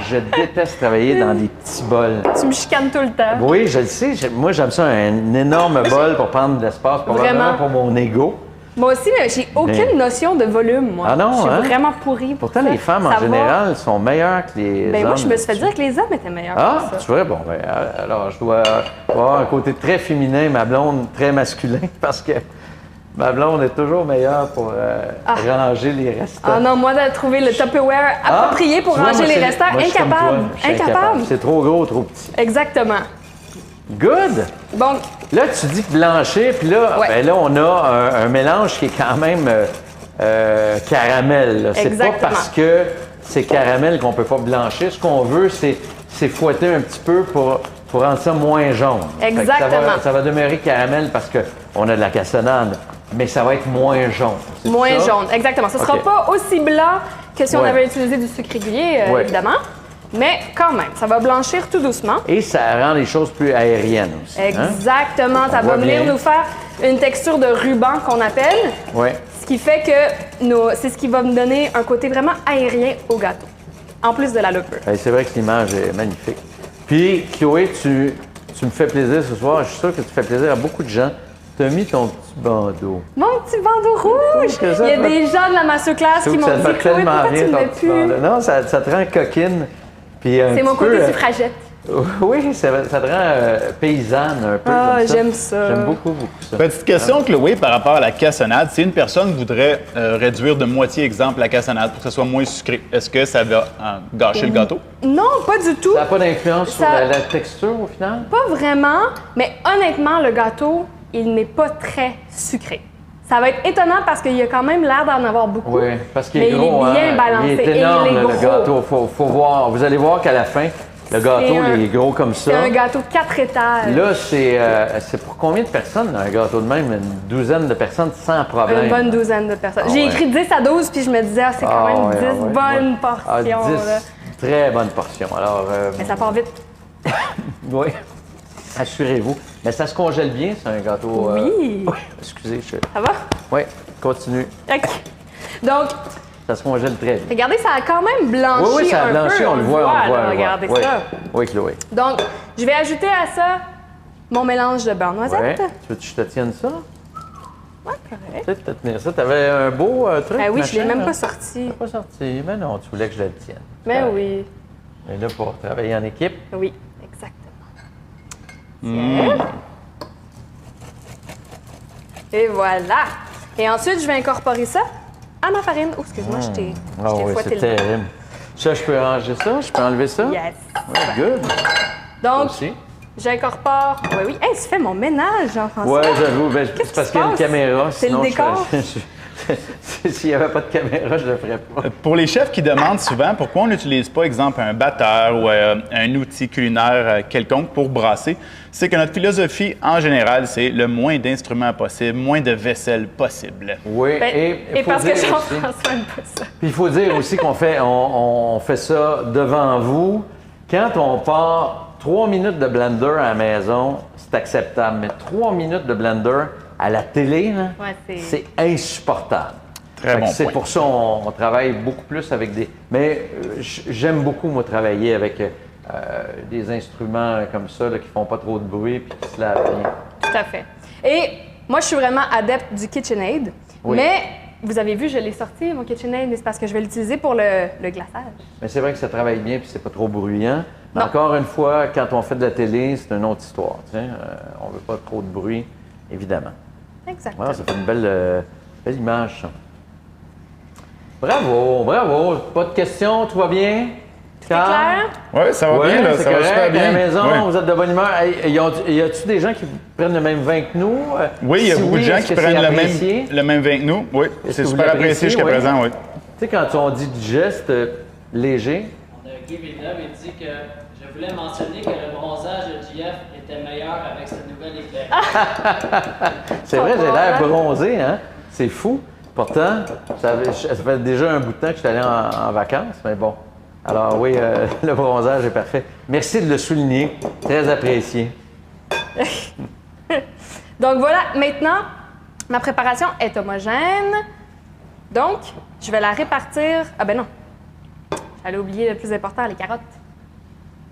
Speaker 1: je déteste travailler dans des petits bols.
Speaker 2: Tu me chicanes tout le temps.
Speaker 1: Oui, je le sais. Moi, j'aime ça, un énorme bol pour prendre de l'espace, probablement
Speaker 2: Vraiment.
Speaker 1: pour mon ego.
Speaker 2: Moi aussi, mais j'ai aucune notion de volume, moi.
Speaker 1: Ah non,
Speaker 2: Je suis
Speaker 1: hein?
Speaker 2: vraiment pourrie. pour
Speaker 1: Pourtant,
Speaker 2: ça.
Speaker 1: les femmes,
Speaker 2: Ça
Speaker 1: en
Speaker 2: va.
Speaker 1: général, sont meilleures que les hommes.
Speaker 2: Ben moi, je me suis fait
Speaker 1: là-dessus.
Speaker 2: dire que les hommes étaient meilleurs
Speaker 1: Ah,
Speaker 2: que ça.
Speaker 1: tu vois, bon, ben, alors je dois avoir un côté très féminin, ma blonde très masculin, parce que ma blonde est toujours meilleure pour ranger les restants.
Speaker 2: Ah non, moi, de trouver le Tupperware approprié pour
Speaker 1: Tu vois,
Speaker 2: ranger
Speaker 1: moi,
Speaker 2: les
Speaker 1: c'est-
Speaker 2: restants,
Speaker 1: moi, je suis comme toi,
Speaker 2: incapable.
Speaker 1: je suis
Speaker 2: Incapable.
Speaker 1: C'est trop gros, trop petit.
Speaker 2: Exactement.
Speaker 1: Good!
Speaker 2: Donc,
Speaker 1: Là, tu dis que blanchir, puis là,
Speaker 2: Ouais.
Speaker 1: ben là, on a un mélange qui est quand même caramel. là. C'est pas
Speaker 2: Exactement.
Speaker 1: parce que c'est caramel qu'on peut pas blanchir. Ce qu'on veut, c'est fouetter un petit peu pour rendre ça moins jaune. Fait que
Speaker 2: Exactement.
Speaker 1: ça va demeurer caramel parce qu'on a de la cassonade, mais ça va être moins jaune. C'est
Speaker 2: moins
Speaker 1: ça?
Speaker 2: jaune. Exactement. Ce ne sera
Speaker 1: OK.
Speaker 2: pas aussi blanc que si on
Speaker 1: Ouais.
Speaker 2: avait utilisé du sucre régulier,
Speaker 1: Ouais.
Speaker 2: évidemment. Mais quand même, ça va blanchir tout doucement.
Speaker 1: Et ça rend les choses plus aériennes aussi. hein?
Speaker 2: Exactement. Ça
Speaker 1: On
Speaker 2: va
Speaker 1: voit
Speaker 2: venir
Speaker 1: bien.
Speaker 2: nous faire une texture de ruban qu'on appelle.
Speaker 1: Ouais.
Speaker 2: Ce qui fait que c'est ce qui va me donner un côté vraiment aérien au gâteau. En plus de la levure.
Speaker 1: C'est vrai que l'image est magnifique. Puis, Chloé, tu me fais plaisir ce soir. Je suis sûr que tu fais plaisir à beaucoup de gens. Tu as mis ton petit bandeau.
Speaker 2: Mon petit bandeau rouge!
Speaker 1: que ça
Speaker 2: Il y a
Speaker 1: te
Speaker 2: des gens de la masterclass
Speaker 1: Je
Speaker 2: qui
Speaker 1: trouve
Speaker 2: m'ont
Speaker 1: que ça te
Speaker 2: dit
Speaker 1: fait
Speaker 2: Chloé,
Speaker 1: tellement
Speaker 2: pourquoi tu
Speaker 1: rire,
Speaker 2: ne
Speaker 1: ton
Speaker 2: mets
Speaker 1: petit
Speaker 2: plus?
Speaker 1: bandeau. Non, ça te rend coquine. Puis un
Speaker 2: C'est mon
Speaker 1: petit
Speaker 2: côté
Speaker 1: peu,
Speaker 2: suffragette.
Speaker 1: Oui, ça te rend paysanne un peu.
Speaker 2: Ah,
Speaker 1: comme ça.
Speaker 2: j'aime ça.
Speaker 1: J'aime beaucoup, beaucoup ça.
Speaker 3: Petite question, Chloé, par rapport à la cassonade. Si une personne voudrait réduire de moitié, exemple, la cassonade pour que ce soit moins sucré, est-ce que ça va gâcher le gâteau?
Speaker 2: Non, pas du tout.
Speaker 1: Ça n'a pas d'influence sur
Speaker 2: Ça-
Speaker 1: la texture au final?
Speaker 2: Pas vraiment, mais honnêtement, le gâteau, il n'est pas très sucré. Ça va être étonnant parce qu'il y a quand même l'air d'en avoir beaucoup.
Speaker 1: Oui, parce qu'il
Speaker 2: Mais
Speaker 1: est gros.
Speaker 2: il est bien
Speaker 1: hein?
Speaker 2: balancé
Speaker 1: Il est énorme,
Speaker 2: et il est
Speaker 1: là, le
Speaker 2: gros.
Speaker 1: gâteau. Faut voir. Vous allez voir qu'à la fin, le gâteau,
Speaker 2: un-
Speaker 1: il est gros comme ça.
Speaker 2: C'est un gâteau de 4 étages.
Speaker 1: Là, c'est pour combien de personnes, un gâteau de même? Une douzaine de personnes sans problème.
Speaker 2: Une bonne douzaine de personnes.
Speaker 1: Ah
Speaker 2: J'ai
Speaker 1: ouais.
Speaker 2: écrit 10 à 12, puis je me disais, c'est quand même 10
Speaker 1: ouais,
Speaker 2: bonnes
Speaker 1: ouais.
Speaker 2: portions.
Speaker 1: Ah, 10
Speaker 2: là.
Speaker 1: très bonnes portions. Alors,
Speaker 2: Mais ça part vite.
Speaker 1: oui, assurez-vous. Mais ça se congèle bien, c'est un gâteau.
Speaker 2: Oui.
Speaker 1: Excusez,
Speaker 2: Ça va?
Speaker 1: Oui, continue.
Speaker 2: OK. Donc,
Speaker 1: Ça se congèle très bien.
Speaker 2: regardez, ça a quand même blanchi
Speaker 1: Oui, oui, ça a
Speaker 2: un
Speaker 1: blanchi,
Speaker 2: peu.
Speaker 1: on le voit, on le voit.
Speaker 2: là, regardez
Speaker 1: Oui.
Speaker 2: ça.
Speaker 1: Oui, Chloé.
Speaker 2: Donc, je vais ajouter à ça mon mélange de beurre
Speaker 1: Ouais.
Speaker 2: noisette.
Speaker 1: Tu veux que je te tienne ça?
Speaker 2: Ouais, correct.
Speaker 1: Peut-être te tenir ça. T'avais un beau truc.
Speaker 2: Ah oui, je l'ai
Speaker 1: machin,
Speaker 2: même
Speaker 1: là.
Speaker 2: pas sorti.
Speaker 1: Pas sorti. Mais non, tu voulais que je le tienne.
Speaker 2: Mais oui.
Speaker 1: On est là pour travailler en équipe.
Speaker 2: Oui, exactement. Tiens. Et voilà. Et ensuite, je vais incorporer ça à ma farine. Oh, excuse-moi, je t'ai
Speaker 1: Ah oui,
Speaker 2: fouetté
Speaker 1: c'est
Speaker 2: le doigt.
Speaker 1: terrible. Ça, je peux ranger ça? Je peux enlever ça?
Speaker 2: Yes.
Speaker 1: Ouais, good.
Speaker 2: Donc,
Speaker 1: Aussi.
Speaker 2: j'incorpore. Oui, oui. Hey, tu fais mon ménage, Jean-François.
Speaker 1: Ouais, j'avoue. Ben,
Speaker 2: Qu'est-ce
Speaker 1: c'est parce
Speaker 2: qui
Speaker 1: qu'il y a
Speaker 2: se
Speaker 1: une
Speaker 2: passe?
Speaker 1: caméra.
Speaker 2: C'est le
Speaker 1: sinon
Speaker 2: décor?
Speaker 1: S'il n'y avait pas de caméra, je le ferais pas.
Speaker 3: Pour les chefs qui demandent souvent pourquoi on n'utilise pas, exemple, un batteur ou un outil culinaire quelconque pour brasser, c'est que notre philosophie, en général, c'est le moins d'instruments possible, moins de vaisselle possible.
Speaker 1: Oui,
Speaker 2: Ben, et
Speaker 1: faut
Speaker 2: parce que
Speaker 1: dire aussi-
Speaker 2: Jean-François n'aime pas ça.
Speaker 1: Puis il faut dire aussi qu'on fait, on fait ça devant vous. Quand on part 3 minutes de blender à la maison, c'est acceptable. Mais 3 minutes de blender à la télé, là,
Speaker 2: Ouais,
Speaker 1: c'est insupportable.
Speaker 3: Très
Speaker 1: Fait que
Speaker 3: bon
Speaker 1: c'est
Speaker 3: point.
Speaker 1: pour ça qu'on travaille beaucoup plus avec des... Mais j'aime beaucoup, moi, travailler avec des instruments comme ça là, qui font pas trop de bruit puis qui se lavent bien.
Speaker 2: Tout à fait. Et moi, je suis vraiment adepte du KitchenAid.
Speaker 1: Oui.
Speaker 2: Mais vous avez vu, je l'ai sorti, mon KitchenAid, mais c'est parce que je vais l'utiliser pour le glaçage.
Speaker 1: Mais c'est vrai que ça travaille bien puis c'est pas trop bruyant. Mais
Speaker 2: Non.
Speaker 1: encore une fois, quand on fait de la télé, c'est une autre histoire. On veut pas trop de bruit, évidemment.
Speaker 2: Exactement.
Speaker 1: Ouais, ça fait une belle image, ça. Bravo, bravo. Pas de questions, tout va bien?
Speaker 2: C'est clair?
Speaker 3: Oui, ça va
Speaker 1: Oui,
Speaker 3: bien, là,
Speaker 1: c'est
Speaker 3: ça va
Speaker 1: correct.
Speaker 3: super bien.
Speaker 1: À la maison,
Speaker 3: Oui.
Speaker 1: vous êtes de bonne humeur. Hey, y a-tu des gens qui prennent le même vin que nous?
Speaker 3: Oui, il y a
Speaker 1: Si
Speaker 3: beaucoup de gens
Speaker 1: est-ce
Speaker 3: qui
Speaker 1: que
Speaker 3: prennent
Speaker 1: c'est
Speaker 3: le
Speaker 1: apprécié?
Speaker 3: même vin que nous. Oui,
Speaker 1: Est-ce
Speaker 3: c'est
Speaker 1: que vous
Speaker 3: super apprécié
Speaker 1: l'appréciez?
Speaker 3: jusqu'à
Speaker 1: Oui.
Speaker 3: présent, oui.
Speaker 1: Tu sais, quand on dit du geste léger,
Speaker 4: On a Guy Villeneuve, il dit que je voulais mentionner que le bronzage de JF était meilleur avec ce nouvel éclairage.
Speaker 1: c'est vrai, j'ai l'air bronzé, hein? C'est fou. Pourtant, ça fait déjà un bout de temps que je suis allé en vacances, mais bon. Alors oui, le bronzage est parfait. Merci de le souligner. Très apprécié.
Speaker 2: Donc voilà, maintenant, ma préparation est homogène. Donc, je vais la répartir. Ah ben non, j'allais oublier le plus important, les carottes.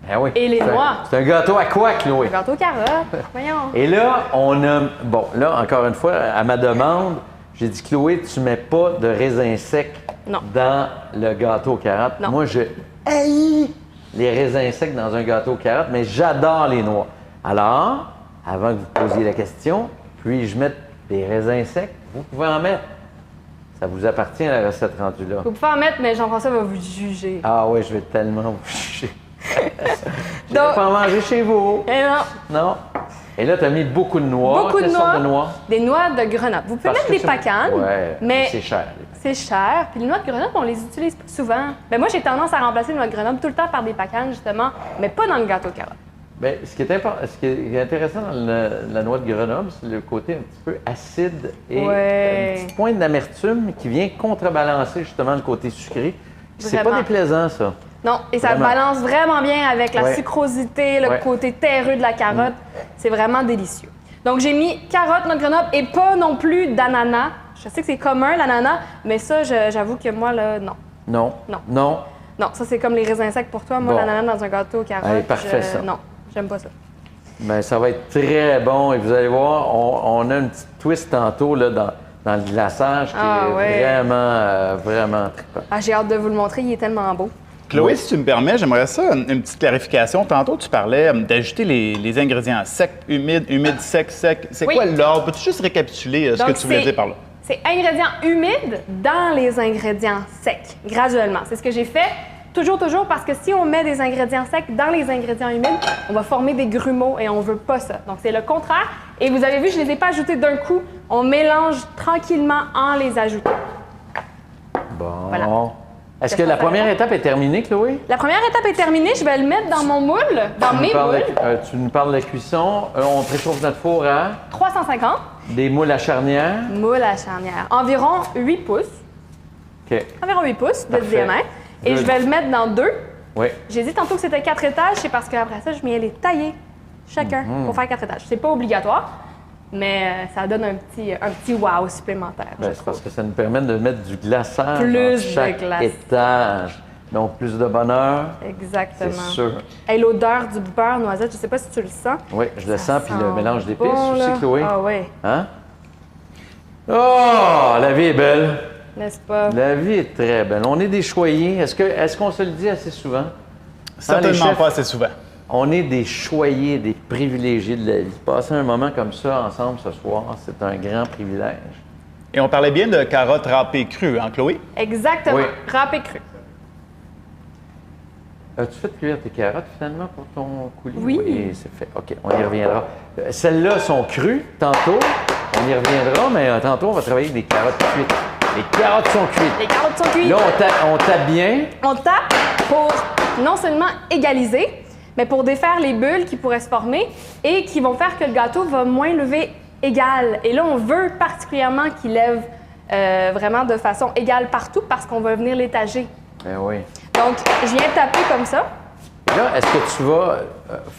Speaker 1: Ben oui.
Speaker 2: Et les noix.
Speaker 1: C'est un gâteau à quoi, Chloé?
Speaker 2: Le gâteau carottes, voyons.
Speaker 1: Et là, on a... Bon, là, encore une fois, à ma demande, J'ai dit, Chloé, tu mets pas de raisins secs
Speaker 2: Non.
Speaker 1: dans le gâteau aux carottes.
Speaker 2: Non.
Speaker 1: Moi, je haïs les raisins secs dans un gâteau aux carottes, mais j'adore les noix. Alors, avant que vous posiez la question, puis-je mettre des raisins secs? Vous pouvez en mettre. Ça vous appartient, la recette rendue là.
Speaker 2: Vous pouvez en mettre, mais Jean-François va vous juger.
Speaker 1: Ah oui, je vais tellement vous juger. Je
Speaker 2: Donc-
Speaker 1: vais pas en manger chez vous.
Speaker 2: Eh non,
Speaker 1: Non. Et là, tu as mis beaucoup de noix.
Speaker 2: beaucoup de
Speaker 1: Quelle sorte
Speaker 2: noix.
Speaker 1: de noix?
Speaker 2: Des noix de Grenoble. Vous pouvez
Speaker 1: Parce
Speaker 2: mettre
Speaker 1: que
Speaker 2: des
Speaker 1: c'est-
Speaker 2: pacanes,
Speaker 1: Ouais,
Speaker 2: mais
Speaker 1: c'est cher.
Speaker 2: c'est cher. Puis les noix de Grenoble, on les utilise pas souvent. Ben moi, j'ai tendance à remplacer les noix de Grenoble tout le temps par des pacanes, justement, mais pas dans le gâteau carotte.
Speaker 1: Bien, ce qui est intéressant dans la noix de Grenoble, c'est le côté un petit peu acide et
Speaker 2: Ouais.
Speaker 1: une petite pointe d'amertume qui vient contrebalancer justement le côté sucré. C'est pas
Speaker 2: Vraiment.
Speaker 1: déplaisant, ça.
Speaker 2: Non, et ça
Speaker 1: Vraiment.
Speaker 2: balance vraiment bien avec la
Speaker 1: Ouais.
Speaker 2: sucrosité, le
Speaker 1: Ouais.
Speaker 2: côté terreux de la carotte. C'est vraiment délicieux. Donc, j'ai mis carotte, noix de Grenoble et pas non plus d'ananas. Je sais que c'est commun, l'ananas, mais ça, j'avoue que moi, là, non.
Speaker 1: Non.
Speaker 2: Non.
Speaker 1: Non.
Speaker 2: Non, ça, c'est comme les raisins secs pour toi. Moi,
Speaker 1: Bon.
Speaker 2: l'ananas dans un gâteau aux carottes,
Speaker 1: Allez, parfait, ça.
Speaker 2: non, j'aime pas ça.
Speaker 1: Bien, ça va être très bon et vous allez voir, on a une petite twist tantôt là, dans le glaçage qui
Speaker 2: Ah,
Speaker 1: est
Speaker 2: ouais.
Speaker 1: vraiment trippant.
Speaker 2: Ah, j'ai hâte de vous le montrer, il est tellement beau.
Speaker 3: Chloé, si tu me permets, j'aimerais ça, une petite clarification. Tantôt, tu parlais d'ajouter les ingrédients secs, humides, secs. C'est
Speaker 2: Oui.
Speaker 3: quoi l'ordre? Peux-tu juste récapituler ce
Speaker 2: Donc,
Speaker 3: que tu voulais
Speaker 2: c'est-
Speaker 3: dire par là?
Speaker 2: C'est ingrédients humides dans les ingrédients secs, graduellement. C'est ce que j'ai fait. Toujours, parce que si on met des ingrédients secs dans les ingrédients humides, on va former des grumeaux et on veut pas ça. Donc, c'est le contraire. Et vous avez vu, je les ai pas ajoutés d'un coup. On mélange tranquillement en les ajoutant.
Speaker 1: Bon.
Speaker 2: Voilà.
Speaker 1: Est-ce que
Speaker 2: Qu'est-ce
Speaker 1: la
Speaker 2: qu'on fait
Speaker 1: première
Speaker 2: là?
Speaker 1: étape est terminée, Chloé?
Speaker 2: La première étape est terminée. Je vais le mettre dans mon moule, dans mes moules.
Speaker 1: Tu nous parles de la cuisson. On préchauffe notre four à
Speaker 2: 350.
Speaker 1: des moules à charnière.
Speaker 2: Moule à charnière. Environ 8 pouces.
Speaker 1: OK.
Speaker 2: Environ 8 pouces de
Speaker 1: Parfait.
Speaker 2: diamètre. Et
Speaker 1: Good.
Speaker 2: je vais le mettre dans 2.
Speaker 1: Oui.
Speaker 2: J'ai dit tantôt que c'était 4 étages, c'est parce qu'après ça, je viens les tailler chacun pour faire 4 étages. C'est pas obligatoire, mais ça donne un petit wow supplémentaire.
Speaker 1: Ben, c'est parce que ça nous permet de mettre du glaçage
Speaker 2: Plus
Speaker 1: dans
Speaker 2: de
Speaker 1: chaque
Speaker 2: glace.
Speaker 1: étage. Donc, plus de bonheur,
Speaker 2: Exactement.
Speaker 1: c'est sûr.
Speaker 2: Et l'odeur du beurre noisette, je sais pas si tu le sens.
Speaker 1: Oui, je le sens, puis le
Speaker 2: sent
Speaker 1: mélange d'épices
Speaker 2: bon, là.
Speaker 1: aussi, Chloé.
Speaker 2: Ah oui,
Speaker 1: Hein? Oh, la vie est belle.
Speaker 2: n'est-ce pas?
Speaker 1: La vie est très belle. On est des choyés. Est-ce qu'on se le dit assez souvent? les
Speaker 3: Certainement
Speaker 1: chefs?
Speaker 3: pas assez souvent.
Speaker 1: On est des choyés, des privilégiés de la vie. Passer un moment comme ça ensemble ce soir, c'est un grand privilège.
Speaker 3: Et on parlait bien de carottes râpées crues, hein, Chloé?
Speaker 2: Exactement.
Speaker 1: Oui.
Speaker 2: Râpé cru.
Speaker 1: As-tu fait cuire tes carottes finalement pour ton coulis?
Speaker 2: Oui.
Speaker 1: C'est fait. OK, on y reviendra. Celles-là sont crues tantôt. On y reviendra, mais tantôt, on va travailler avec des carottes cuites. Les carottes sont cuites.
Speaker 2: Les carottes sont cuites.
Speaker 1: Là, on tape bien.
Speaker 2: On tape pour non seulement égaliser, mais pour défaire les bulles qui pourraient se former et qui vont faire que le gâteau va moins lever égal. Et là, on veut particulièrement qu'il lève vraiment de façon égale partout parce qu'on va venir l'étager.
Speaker 1: Ben oui.
Speaker 2: Donc, je viens taper comme ça.
Speaker 1: Là, est-ce que tu vas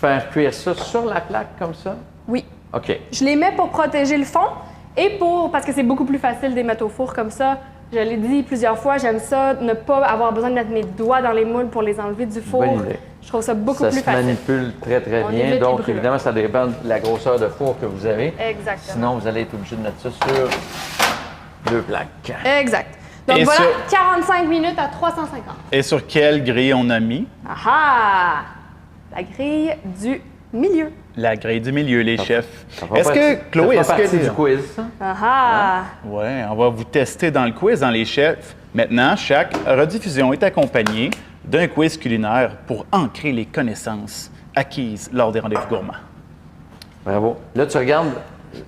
Speaker 1: faire cuire ça sur la plaque comme ça?
Speaker 2: Oui.
Speaker 1: OK.
Speaker 2: Je les mets pour protéger le fond et parce que c'est beaucoup plus facile de les mettre au four comme ça. Je l'ai dit plusieurs fois, j'aime ça, ne pas avoir besoin de mettre mes doigts dans les moules pour les enlever du four.
Speaker 1: Bonne idée.
Speaker 2: Je trouve ça beaucoup
Speaker 1: Ça
Speaker 2: plus
Speaker 1: se
Speaker 2: facile.
Speaker 1: manipule très, très
Speaker 2: On
Speaker 1: bien.
Speaker 2: évite les
Speaker 1: Donc,
Speaker 2: brûlures.
Speaker 1: évidemment, ça dépend de la grosseur de four que vous avez.
Speaker 2: Exactement.
Speaker 1: Sinon, vous allez être obligé de mettre ça sur 2 plaques.
Speaker 2: Exact. Donc
Speaker 3: Et
Speaker 2: voilà,
Speaker 3: sur-
Speaker 2: 45 minutes à 350.
Speaker 3: Et sur quelle grille on a mis?
Speaker 2: Ah ah! La grille du milieu.
Speaker 3: La grille du milieu, les chefs.
Speaker 1: Ça fera
Speaker 3: Est-ce
Speaker 1: partie-
Speaker 3: que, Chloé,
Speaker 1: ça
Speaker 3: est-ce
Speaker 1: fera
Speaker 3: que...
Speaker 1: partie du quiz, ça?
Speaker 2: Ah ah!
Speaker 3: Ouais, on va vous tester dans le quiz, dans les chefs. Maintenant, chaque rediffusion est accompagnée d'un quiz culinaire pour ancrer les connaissances acquises lors des rendez-vous gourmands.
Speaker 1: Bravo. Là, tu regardes.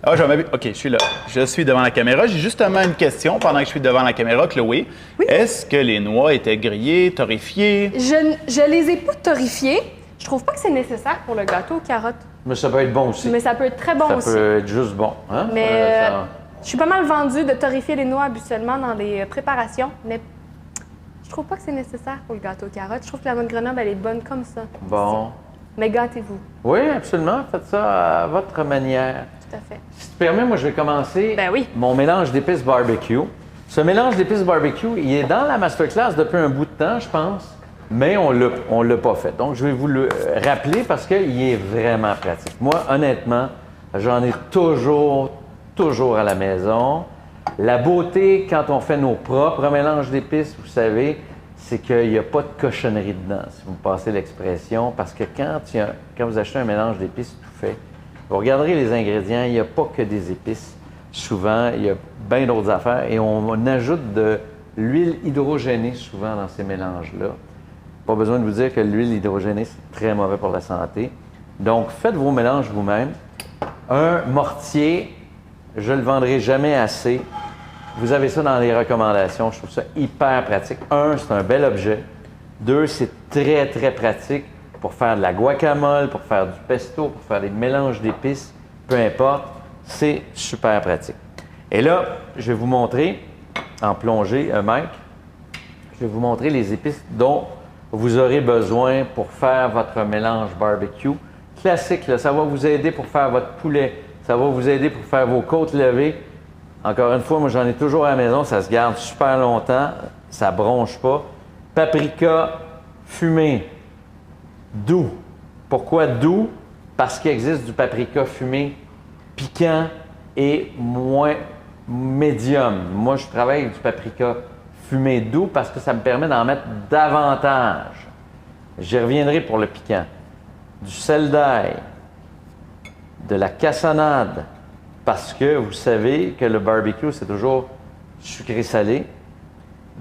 Speaker 3: Ah, OK, je suis là. Je suis devant la caméra. J'ai justement une question pendant que je suis devant la caméra, Chloé.
Speaker 2: Oui.
Speaker 3: Est-ce que les noix étaient grillées, torréfiées?
Speaker 2: Je les ai pas torréfiées. Je trouve pas que c'est nécessaire pour le gâteau aux carottes.
Speaker 1: Mais ça peut être bon aussi.
Speaker 2: Mais ça peut être très bon
Speaker 1: ça
Speaker 2: aussi.
Speaker 1: peut être juste bon. Hein?
Speaker 2: Mais
Speaker 1: Ça-
Speaker 2: je suis pas mal vendue de torréfier les noix habituellement dans les préparations, mais je trouve pas que c'est nécessaire pour le gâteau aux carottes. Je trouve que la noix de Grenoble, elle est bonne comme ça.
Speaker 1: Bon.
Speaker 2: Mais gâtez-vous,
Speaker 1: Oui, absolument. Faites ça à votre manière.
Speaker 2: tout à fait.
Speaker 1: Si tu permets, moi, je vais commencer
Speaker 2: Ben oui.
Speaker 1: mon mélange d'épices barbecue. Ce mélange d'épices barbecue, il est dans la masterclass depuis un bout de temps, je pense, mais on l'a pas fait. Donc, je vais vous le rappeler parce qu'il est vraiment pratique. Moi, honnêtement, j'en ai toujours à la maison. La beauté, quand on fait nos propres mélanges d'épices, vous savez, c'est qu'il n'y a pas de cochonnerie dedans, si vous me passez l'expression, parce que quand vous achetez un mélange d'épices tout fait, vous regarderez les ingrédients, il n'y a pas que des épices. Souvent, il y a bien d'autres affaires et on ajoute de l'huile hydrogénée souvent dans ces mélanges-là. Pas besoin de vous dire que l'huile hydrogénée, c'est très mauvais pour la santé. Donc, faites vos mélanges vous-même. Un mortier, je ne le vendrai jamais assez. Vous avez ça dans les recommandations. Je trouve ça hyper pratique. Un, c'est un bel objet. Deux, c'est très, très pratique pour faire de la guacamole, pour faire du pesto, pour faire des mélanges d'épices, peu importe. C'est super pratique. Et là, je vais vous montrer, en plongée, Mike, je vais vous montrer les épices dont vous aurez besoin pour faire votre mélange barbecue. Classique, là, ça va vous aider pour faire votre poulet, ça va vous aider pour faire vos côtes levées. Encore une fois, moi j'en ai toujours à la maison, ça se garde super longtemps, ça bronche pas. Paprika fumé, doux. Pourquoi doux? Parce qu'il existe du paprika fumé piquant et moins médium. Moi, je travaille avec du paprika fumé doux parce que ça me permet d'en mettre davantage. J'y reviendrai pour le piquant. Du sel d'ail, de la cassonade, parce que vous savez que le barbecue, c'est toujours sucré-salé,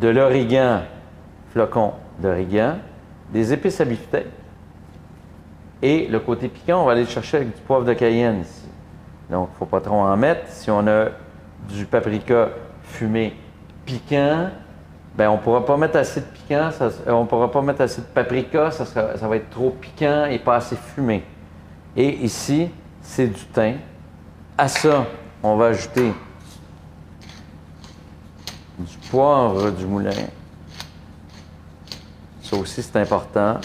Speaker 1: de l'origan, flocons d'origan, des épices à beefsteak. Et le côté piquant, on va aller le chercher avec du poivre de Cayenne ici. Donc, il ne faut pas trop en mettre. Si on a du paprika fumé piquant, bien, on ne pourra pas mettre assez de piquant, on ne pourra pas mettre assez de paprika, ça va être trop piquant et pas assez fumé. Et ici, c'est du thym. À ça, on va ajouter du poivre du moulin. Ça aussi, c'est important.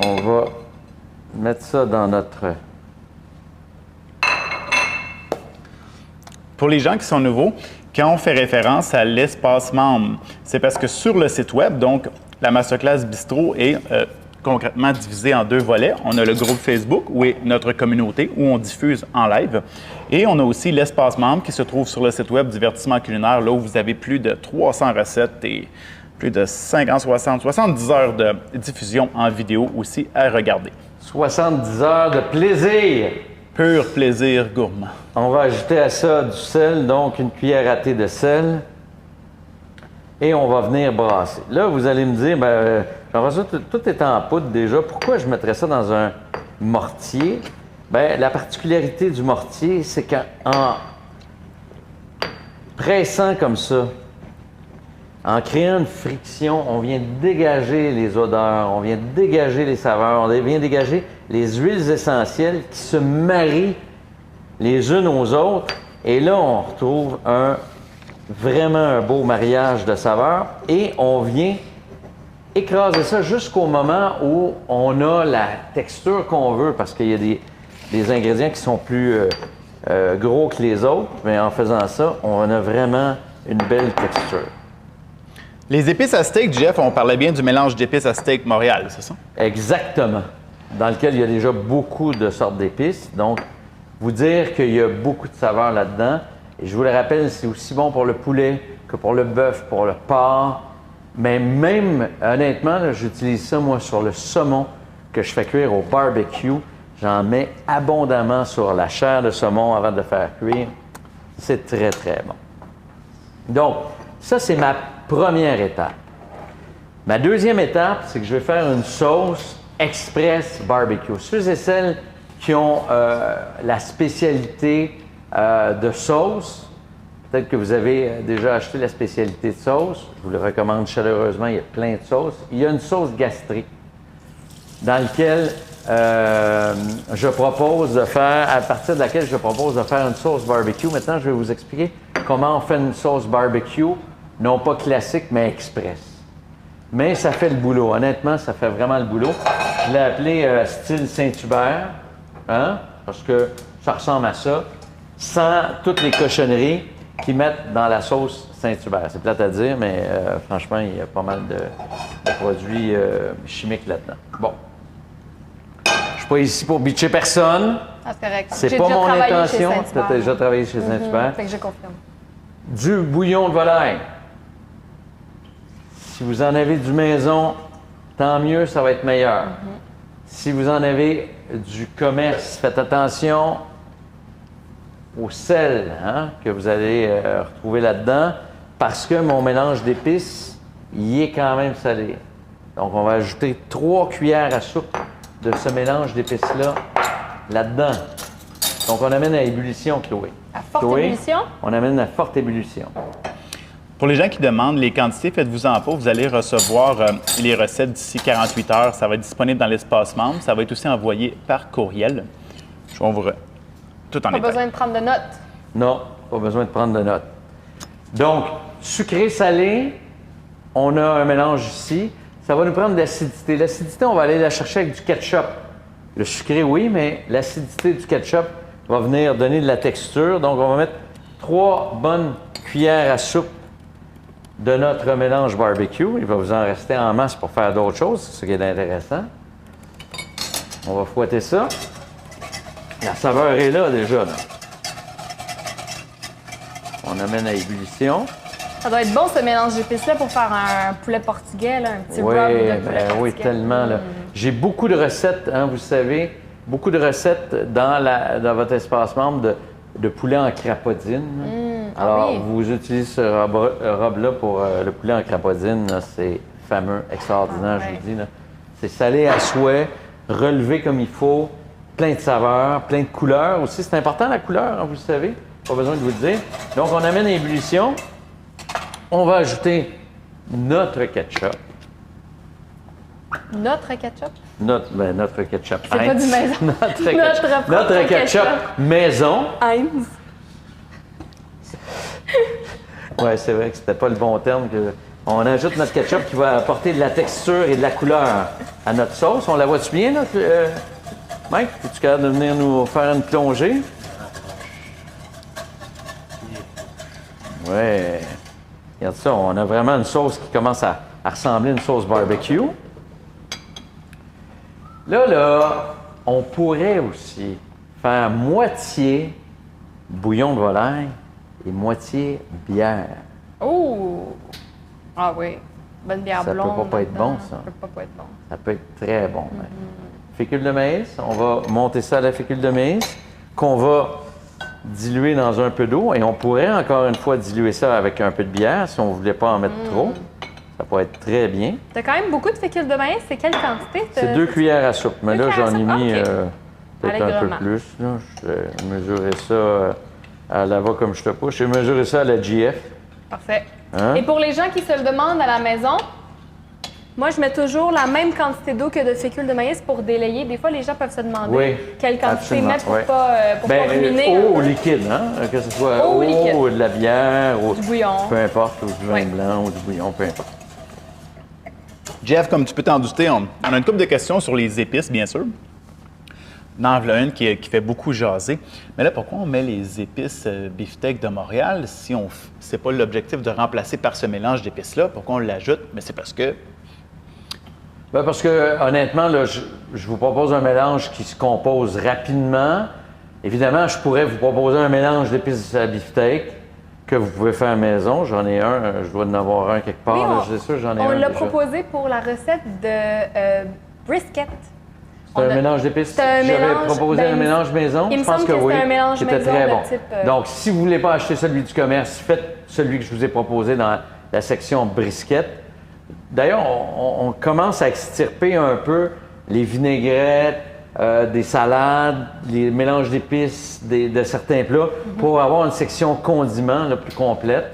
Speaker 1: On va mettre ça dans notre...
Speaker 3: Pour les gens qui sont nouveaux, quand on fait référence à l'espace membre, c'est parce que sur le site web, donc la Masterclass Bistro est concrètement divisée en deux volets. On a le groupe Facebook, où est notre communauté, où on diffuse en live. Et on a aussi l'espace membre qui se trouve sur le site web Divertissement culinaire, là où vous avez plus de 300 recettes et plus de 50, 60, 70 heures de diffusion en vidéo aussi à regarder.
Speaker 1: 70 heures de plaisir!
Speaker 3: Pur plaisir gourmand.
Speaker 1: On va ajouter à ça du sel, donc une cuillère à thé de sel. Et on va venir brasser. Là, vous allez me dire, Jean-François, tout est en poudre déjà. Pourquoi je mettrais ça dans un mortier? Bien, la particularité du mortier, c'est qu'en pressant comme ça, en créant une friction, on vient dégager les odeurs, on vient dégager les saveurs, on vient dégager les huiles essentielles qui se marient les unes aux autres. Et là, on retrouve vraiment un beau mariage de saveurs. Et on vient écraser ça jusqu'au moment où on a la texture qu'on veut, parce qu'il y a des ingrédients qui sont plus gros que les autres. Mais en faisant ça, on a vraiment une belle texture.
Speaker 3: Les épices à steak, Jeff, on parlait bien du mélange d'épices à steak Montréal, c'est ça?
Speaker 1: Exactement. Dans lequel il y a déjà beaucoup de sortes d'épices. Donc, vous dire qu'il y a beaucoup de saveurs là-dedans. Et je vous le rappelle, c'est aussi bon pour le poulet que pour le bœuf, pour le porc. Mais même, honnêtement, j'utilise ça, moi, sur le saumon que je fais cuire au barbecue. J'en mets abondamment sur la chair de saumon avant de le faire cuire. C'est très, très bon. Donc, ça, c'est ma première étape. Ma deuxième étape, c'est que je vais faire une sauce express barbecue. Ceux et celles qui ont la spécialité de sauce, peut-être que vous avez déjà acheté la spécialité de sauce, je vous le recommande chaleureusement, il y a plein de sauces. Il y a une sauce gastrique dans laquelle je propose de faire, à partir de laquelle je propose de faire une sauce barbecue. Maintenant, je vais vous expliquer comment on fait une sauce barbecue, non pas classique, mais express. Mais ça fait le boulot. Honnêtement, ça fait vraiment le boulot. Je l'ai appelé style Saint-Hubert, hein? Parce que ça ressemble à ça, sans toutes les cochonneries qu'ils mettent dans la sauce Saint-Hubert. C'est plate à dire, mais franchement, il y a pas mal de produits chimiques là-dedans. Bon. Je suis pas ici pour bitcher personne.
Speaker 2: Ah, c'est correct.
Speaker 1: C'est
Speaker 2: J'ai
Speaker 1: pas
Speaker 2: déjà
Speaker 1: mon
Speaker 2: travaillé chez
Speaker 1: intention. Tu
Speaker 2: Saint-Hubert.
Speaker 1: as déjà travaillé chez Saint-Hubert.
Speaker 2: Fait que je confirme.
Speaker 1: Du bouillon de volaille. Si vous en avez du maison, tant mieux, ça va être meilleur. Si vous en avez du commerce, faites attention au sel que vous allez retrouver là-dedans, parce que mon mélange d'épices, il est quand même salé. Donc, on va ajouter 3 cuillères à soupe de ce mélange d'épices-là là-dedans. Donc, on amène à ébullition, Chloé.
Speaker 2: À forte
Speaker 1: Chloé,
Speaker 2: ébullition?
Speaker 1: On amène à forte ébullition.
Speaker 3: Pour les gens qui demandent les quantités, faites-vous-en pas. Vous allez recevoir les recettes d'ici 48 heures. Ça va être disponible dans l'espace membre. Ça va être aussi envoyé par courriel. Je vais vous tout en
Speaker 2: Pas
Speaker 3: détail.
Speaker 2: besoin de prendre de notes.
Speaker 1: Non, pas besoin de prendre de notes. Donc, sucré-salé, on a un mélange ici. Ça va nous prendre de l'acidité. L'acidité, on va aller la chercher avec du ketchup. Le sucré, oui, mais l'acidité du ketchup va venir donner de la texture. Donc, on va mettre 3 bonnes cuillères à soupe de notre mélange barbecue. Il va vous en rester en masse pour faire d'autres choses, c'est ce qui est intéressant. On va fouetter ça. La saveur est là déjà. Là. On amène à ébullition.
Speaker 2: Ça doit être bon, ce mélange d'épices-là, pour faire un poulet portugais, là, un petit
Speaker 1: Oui,
Speaker 2: rub de poulet
Speaker 1: oui,
Speaker 2: portugais.
Speaker 1: tellement. Là. J'ai beaucoup de recettes, vous savez, beaucoup de recettes dans votre espace membre de poulet en crapaudine. Alors,
Speaker 2: oui.
Speaker 1: vous utilisez ce robe-là pour le poulet en crapaudine. Là, c'est fameux, extraordinaire,
Speaker 2: Ah,
Speaker 1: je
Speaker 2: ouais.
Speaker 1: vous dis. Là. C'est salé à souhait, relevé comme il faut, plein de saveurs, plein de couleurs aussi. C'est important la couleur, vous le savez. Pas besoin de vous le dire. Donc, on amène à ébullition. On va ajouter notre ketchup.
Speaker 2: Notre ketchup?
Speaker 1: Notre ketchup.
Speaker 2: C'est pas
Speaker 1: Heinz.
Speaker 2: du maison. Notre
Speaker 1: Notre
Speaker 2: propre
Speaker 1: ketchup
Speaker 2: ketchup.
Speaker 1: maison.
Speaker 2: Heinz.
Speaker 1: Oui, c'est vrai que c'était pas le bon terme. On ajoute notre ketchup qui va apporter de la texture et de la couleur à notre sauce. On la voit-tu bien, là? Mike, es-tu capable de venir nous faire une plongée? Oui. Regarde ça, on a vraiment une sauce qui commence à ressembler à une sauce barbecue. Là, on pourrait aussi faire moitié bouillon de volaille et moitié bière.
Speaker 2: Oh! Ah oui. Bonne bière
Speaker 1: Ça peut
Speaker 2: blonde.
Speaker 1: pas être
Speaker 2: là-dedans.
Speaker 1: bon, ça.
Speaker 2: Ça peut pas être bon.
Speaker 1: Ça peut être très bon. même. Fécule de maïs, on va monter ça à la fécule de maïs qu'on va diluer dans un peu d'eau et on pourrait encore une fois diluer ça avec un peu de bière si on ne voulait pas en mettre trop. Ça pourrait être très bien.
Speaker 2: T'as quand même beaucoup de fécule de maïs. C'est quelle quantité?
Speaker 1: C'est 2 cuillères à soupe, mais
Speaker 2: Deux
Speaker 1: là
Speaker 2: cuillères à
Speaker 1: j'en ai
Speaker 2: soupe,
Speaker 1: mis
Speaker 2: ok.
Speaker 1: peut-être un peu
Speaker 2: Allègrement.
Speaker 1: plus. Là. Je vais mesurer ça à la va comme je te pousse. J'ai mesuré ça à la GF.
Speaker 2: Parfait.
Speaker 1: Hein?
Speaker 2: Et pour les gens qui se le demandent à la maison, moi, je mets toujours la même quantité d'eau que de fécule de maïs pour délayer. Des fois, les gens peuvent se demander
Speaker 1: Oui,
Speaker 2: quelle quantité
Speaker 1: absolument,
Speaker 2: mettre pour
Speaker 1: oui.
Speaker 2: pas ruminer.
Speaker 1: Eau liquide, hein? Que ce soit
Speaker 2: Eau
Speaker 1: eau,
Speaker 2: liquide.
Speaker 1: ou de la bière, ou
Speaker 2: Du bouillon.
Speaker 1: peu importe, ou du vin
Speaker 2: Oui.
Speaker 1: blanc, ou du bouillon, peu importe.
Speaker 3: Jeff, comme tu peux t'en douter, on a une couple de questions sur les épices, bien sûr. Dans voilà une qui fait beaucoup jaser. Mais là, pourquoi on met les épices beefsteak de Montréal si c'est pas l'objectif de remplacer par ce mélange d'épices-là? Pourquoi on l'ajoute? Mais c'est parce que...
Speaker 1: Ben parce que, honnêtement, là, je vous propose un mélange qui se compose rapidement. Évidemment, je pourrais vous proposer un mélange d'épices à beefsteak que vous pouvez faire à la maison. J'en ai un, je dois en avoir un quelque part.
Speaker 2: Oui,
Speaker 1: là, je sais sûr, j'en ai
Speaker 2: on
Speaker 1: un
Speaker 2: l'a
Speaker 1: déjà.
Speaker 2: proposé pour la recette de brisket.
Speaker 1: C'est un mélange d'épices.
Speaker 2: C'est un
Speaker 1: J'avais
Speaker 2: mélange,
Speaker 1: proposé
Speaker 2: ben,
Speaker 1: un mélange maison.
Speaker 2: il me
Speaker 1: Je pense
Speaker 2: semble
Speaker 1: que
Speaker 2: que
Speaker 1: oui,
Speaker 2: c'était un mélange
Speaker 1: qui était
Speaker 2: maison
Speaker 1: très
Speaker 2: de
Speaker 1: bon.
Speaker 2: type,
Speaker 1: Donc, si vous ne voulez pas acheter celui du commerce, faites celui que je vous ai proposé dans la section brisket. D'ailleurs, on commence à extirper un peu les vinaigrettes, des salades, les mélanges d'épices de certains plats pour avoir une section condiments là, plus complète.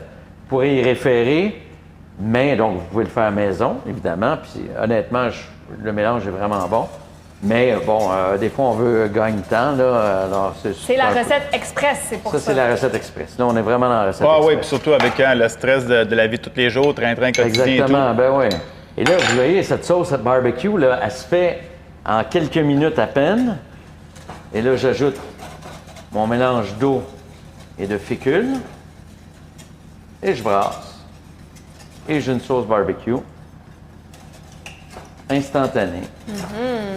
Speaker 1: Vous pourrez y référer, mais donc vous pouvez le faire à la maison, évidemment. Puis honnêtement, le mélange est vraiment bon. Mais bon, des fois, on veut gagner du temps. Là, alors
Speaker 2: C'est la
Speaker 1: un peu-
Speaker 2: recette express, c'est pour ça.
Speaker 1: Ça, c'est la recette express. Là, on est vraiment dans la recette
Speaker 3: Ah oui, puis
Speaker 1: express.
Speaker 3: surtout avec le stress de la vie de tous les jours, train-train quotidien
Speaker 1: Exactement,
Speaker 3: et tout.
Speaker 1: ben oui. Et là, vous voyez, cette sauce, cette barbecue, là, elle se fait en quelques minutes à peine. Et là, j'ajoute mon mélange d'eau et de fécule. Et je brasse. Et j'ai une sauce barbecue instantané.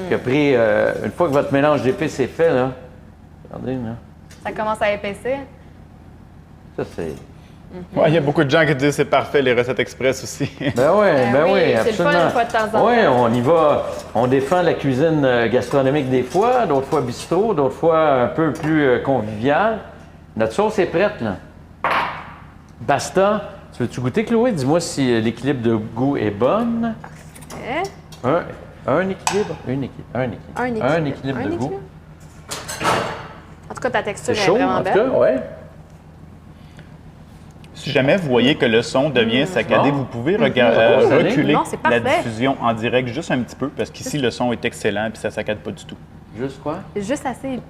Speaker 1: Qui a pris, une fois que votre mélange d'épices est fait, là, regardez, là,
Speaker 2: Ça commence à épaissir.
Speaker 1: ça c'est...
Speaker 3: Ouais, il y a beaucoup de gens qui disent c'est parfait, les recettes express aussi.
Speaker 1: Ben oui,
Speaker 2: oui,
Speaker 1: oui,
Speaker 2: c'est le fun
Speaker 1: absolument.
Speaker 2: une fois de temps en temps.
Speaker 1: Oui, on y va. On défend la cuisine gastronomique des fois, d'autres fois bistrot, d'autres fois un peu plus convivial. Notre sauce est prête, là. Basta. Tu veux-tu goûter, Chloé? Dis-moi si l'équilibre de goût est bon.
Speaker 2: Parfait.
Speaker 1: Un équilibre? Un équilibre de goût.
Speaker 2: En tout cas, ta texture
Speaker 1: C'est
Speaker 2: est
Speaker 1: chaud,
Speaker 2: vraiment
Speaker 1: en tout
Speaker 2: belle.
Speaker 1: cas, ouais.
Speaker 3: Si jamais vous voyez que le son devient saccadé,
Speaker 1: bon.
Speaker 3: vous pouvez
Speaker 1: Mmh.
Speaker 3: reculer
Speaker 2: Non, c'est
Speaker 3: la
Speaker 2: parfait.
Speaker 3: diffusion en direct juste un petit peu, parce qu'ici, le son est excellent et ça ne saccade pas du tout.
Speaker 1: Juste quoi?
Speaker 2: Juste assez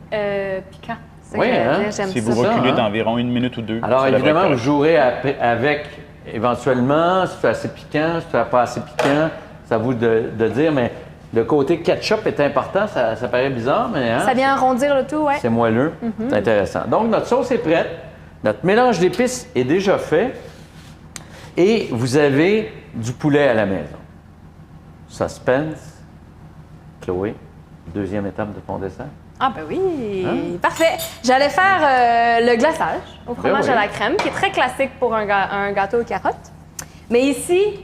Speaker 2: piquant. C'est ça
Speaker 1: Oui,
Speaker 2: que j'allais
Speaker 1: hein?
Speaker 2: dire, j'aime
Speaker 3: Si
Speaker 2: ça.
Speaker 3: vous
Speaker 1: ça,
Speaker 3: reculez
Speaker 1: hein?
Speaker 3: d'environ 1 minute ou 2,
Speaker 1: Alors,
Speaker 3: ça devrait
Speaker 1: évidemment,
Speaker 3: être
Speaker 1: vous
Speaker 3: correct.
Speaker 1: jouerez avec, éventuellement, si c'est assez piquant, si c'est pas assez piquant, c'est à vous de dire, mais le côté ketchup est important, ça paraît bizarre, mais hein,
Speaker 2: Ça vient arrondir le tout, ouais.
Speaker 1: c'est moelleux, c'est intéressant. Donc, notre sauce est prête, notre mélange d'épices est déjà fait, et vous avez du poulet à la maison. Suspense, Chloé, deuxième étape de ton dessert.
Speaker 2: Ah ben oui,
Speaker 1: Hein?
Speaker 2: parfait. J'allais faire le glaçage au fromage
Speaker 1: oui.
Speaker 2: à la crème, qui est très classique pour un gâteau aux carottes. Mais ici,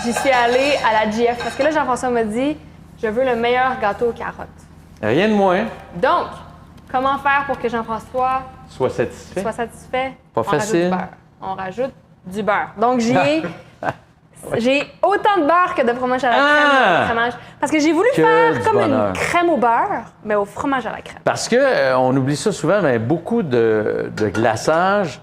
Speaker 2: j'y suis allée à la GF, parce que là, Jean-François m'a dit, je veux le meilleur gâteau aux carottes.
Speaker 1: Rien de moins,
Speaker 2: Donc, comment faire pour que Jean-François
Speaker 1: sois satisfait.
Speaker 2: soit satisfait?
Speaker 1: Pas facile.
Speaker 2: On rajoute du beurre. Donc, j'ai autant de beurre que de fromage à la crème dans le fromage. Parce que j'ai voulu
Speaker 1: Que
Speaker 2: faire
Speaker 1: du
Speaker 2: comme
Speaker 1: bonheur.
Speaker 2: une crème au beurre, mais au fromage à la crème.
Speaker 1: Parce que on oublie ça souvent, mais beaucoup de glaçage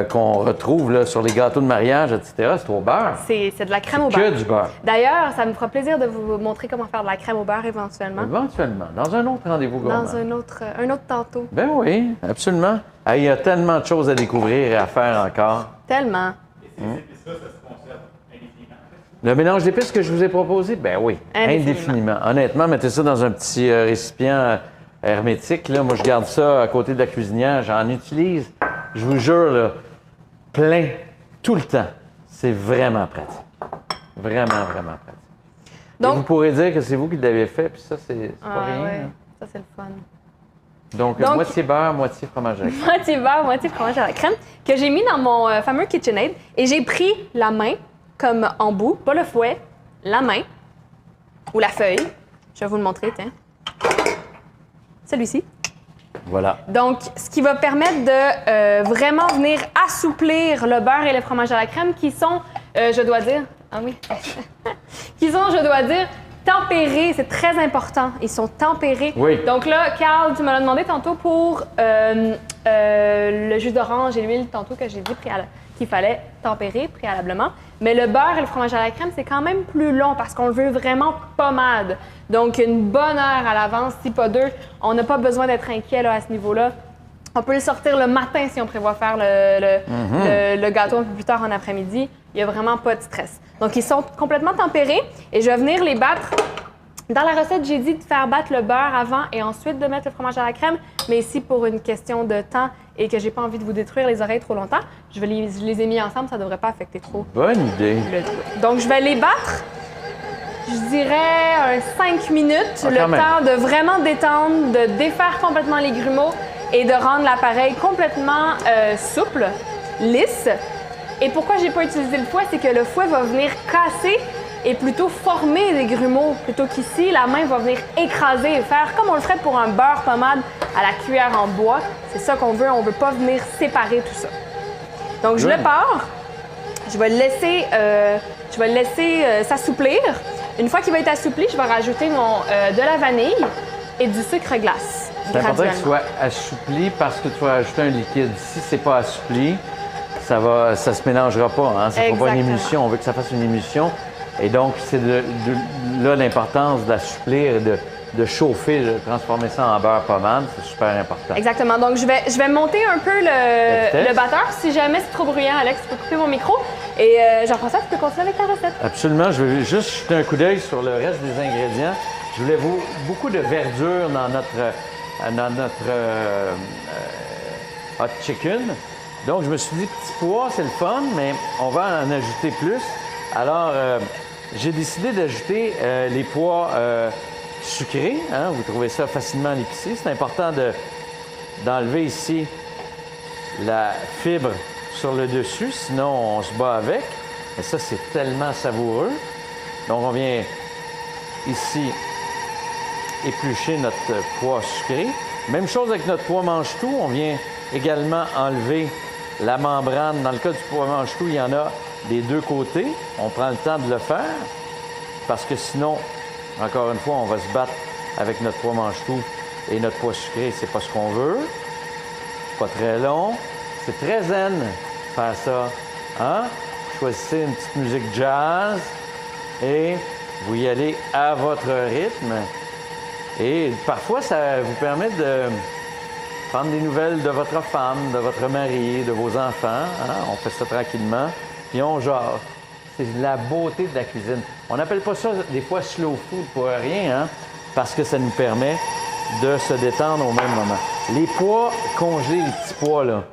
Speaker 1: qu'on retrouve là, sur les gâteaux de mariage, etc., c'est au beurre.
Speaker 2: C'est de la crème au beurre.
Speaker 1: Que du beurre.
Speaker 2: D'ailleurs, ça me fera plaisir de vous montrer comment faire de la crème au beurre éventuellement.
Speaker 1: Éventuellement, dans un autre rendez-vous gourmand.
Speaker 2: Dans un autre tantôt.
Speaker 1: Ben oui, absolument. Ah, il y a tellement de choses à découvrir et à faire encore.
Speaker 2: Tellement.
Speaker 1: Le mélange d'épices que je vous ai proposé, ben oui, indéfiniment. Honnêtement, mettez ça dans un petit récipient hermétique. Là. Moi, je garde ça à côté de la cuisinière. J'en utilise, je vous jure, là, plein, tout le temps. C'est vraiment pratique. Vraiment, vraiment pratique.
Speaker 2: Donc-
Speaker 1: Et vous pourrez dire que c'est vous qui l'avez fait, puis ça, c'est pas
Speaker 2: Ah,
Speaker 1: rien.
Speaker 2: ouais.
Speaker 1: là.
Speaker 2: Ça, c'est le fun.
Speaker 1: Donc,
Speaker 2: Donc-
Speaker 1: moitié beurre, moitié fromage à la crème.
Speaker 2: Moitié beurre, moitié fromage à la crème, que j'ai mis dans mon fameux KitchenAid. Et j'ai pris la main comme embout, pas le fouet, la main ou la feuille. Je vais vous le montrer, tiens. Celui-ci.
Speaker 1: Voilà.
Speaker 2: Donc, ce qui va permettre de vraiment venir assouplir le beurre et le fromage à la crème qui sont, je dois dire, ah oui, qui sont, je dois dire, tempérés. C'est très important. Ils sont tempérés.
Speaker 1: Oui.
Speaker 2: Donc là, Carl, tu me l'as demandé tantôt pour le jus d'orange et l'huile tantôt que j'ai dit qu'il fallait tempérer préalablement. Mais le beurre et le fromage à la crème, c'est quand même plus long parce qu'on le veut vraiment pommade. Donc, une bonne heure à l'avance, si pas deux. On n'a pas besoin d'être inquiet là, à ce niveau-là. On peut le sortir le matin si on prévoit faire le gâteau un peu plus tard en après-midi. Il n'y a vraiment pas de stress. Donc, ils sont complètement tempérés et je vais venir les battre. Dans la recette, j'ai dit de faire battre le beurre avant et ensuite de mettre le fromage à la crème. Mais ici, pour une question de temps et que j'ai pas envie de vous détruire les oreilles trop longtemps, je les ai mis ensemble, ça devrait pas affecter trop
Speaker 1: Bonne idée.
Speaker 2: le tout. Donc, je vais les battre. Je dirais 5 minutes,
Speaker 1: Ah,
Speaker 2: le
Speaker 1: quand même.
Speaker 2: temps de vraiment détendre, de défaire complètement les grumeaux et de rendre l'appareil complètement souple, lisse. Et pourquoi j'ai pas utilisé le fouet, c'est que le fouet va venir casser et plutôt former des grumeaux, plutôt qu'ici, la main va venir écraser et faire comme on le ferait pour un beurre pommade à la cuillère en bois. C'est ça qu'on veut, on veut pas venir séparer tout ça. Donc, je
Speaker 1: Good.
Speaker 2: le pars. Je vais le laisser s'assouplir. Une fois qu'il va être assoupli, je vais rajouter de la vanille et du sucre glace.
Speaker 1: C'est important qu'il
Speaker 2: graduellement.
Speaker 1: soit assoupli parce que tu vas ajouter un liquide. Si c'est pas assoupli, ça se mélangera pas. Hein? Ça ne fera pas une
Speaker 2: Exactement.
Speaker 1: émulsion. On veut que ça fasse une émulsion. Et donc, c'est là l'importance d'assouplir, de chauffer, de transformer ça en beurre pommade. C'est super important.
Speaker 2: Exactement. Donc, je vais monter un peu
Speaker 1: vitesse.
Speaker 2: le batteur. Si jamais c'est trop bruyant, Alex, tu peux couper mon micro. Et Jean-François, tu peux continuer avec ta recette.
Speaker 1: Absolument. Je vais juste jeter un coup d'œil sur le reste des ingrédients. Je voulais beaucoup de verdure dans notre hot chicken. Donc, je me suis dit, petit pois, c'est le fun, mais on va en ajouter plus. Alors, j'ai décidé d'ajouter les pois sucrés. Hein? Vous trouvez ça facilement à l'épicerie. C'est important d'enlever ici la fibre sur le dessus, sinon on se bat avec. Et ça, c'est tellement savoureux. Donc, on vient ici éplucher notre pois sucré. Même chose avec notre pois mange-tout. On vient également enlever la membrane. Dans le cas du pois mange-tout, il y en a des deux côtés. On prend le temps de le faire parce que sinon, encore une fois, on va se battre avec notre pois mange-tout et notre pois sucré. C'est pas ce qu'on veut. Pas très long. C'est très zen faire ça. Hein? Choisissez une petite musique jazz et vous y allez à votre rythme. Et parfois, ça vous permet de prendre des nouvelles de votre femme, de votre mari, de vos enfants. Hein? On fait ça tranquillement. Puis on jase. C'est la beauté de la cuisine. On n'appelle pas ça des fois slow food pour rien, hein? Parce que ça nous permet de se détendre au même moment. Les pois congelés, les petits pois, là,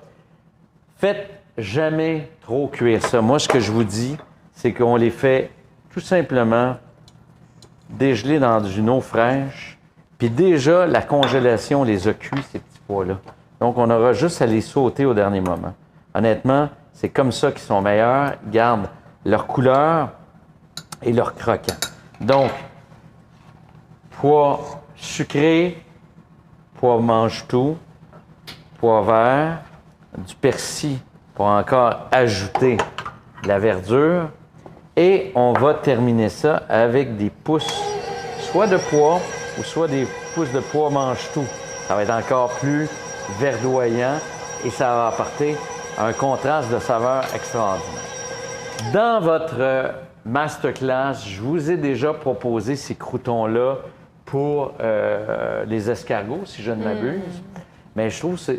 Speaker 1: faites jamais trop cuire ça. Moi, ce que je vous dis, c'est qu'on les fait tout simplement dégeler dans une eau fraîche. Puis déjà, la congélation les a cuits, ces petits pois-là. Donc, on aura juste à les sauter au dernier moment. Honnêtement, c'est comme ça qu'ils sont meilleurs. Ils gardent leur couleur et leur croquant. Donc, pois sucré, pois mange-tout, pois vert, du persil pour encore ajouter de la verdure. Et on va terminer ça avec des pousses, soit de pois ou soit des pousses de pois mange-tout. Ça va être encore plus verdoyant et ça va apporter un contraste de saveur extraordinaire. Dans votre masterclass, je vous ai déjà proposé ces croûtons-là pour les escargots, si je ne m'abuse. Mais je trouve que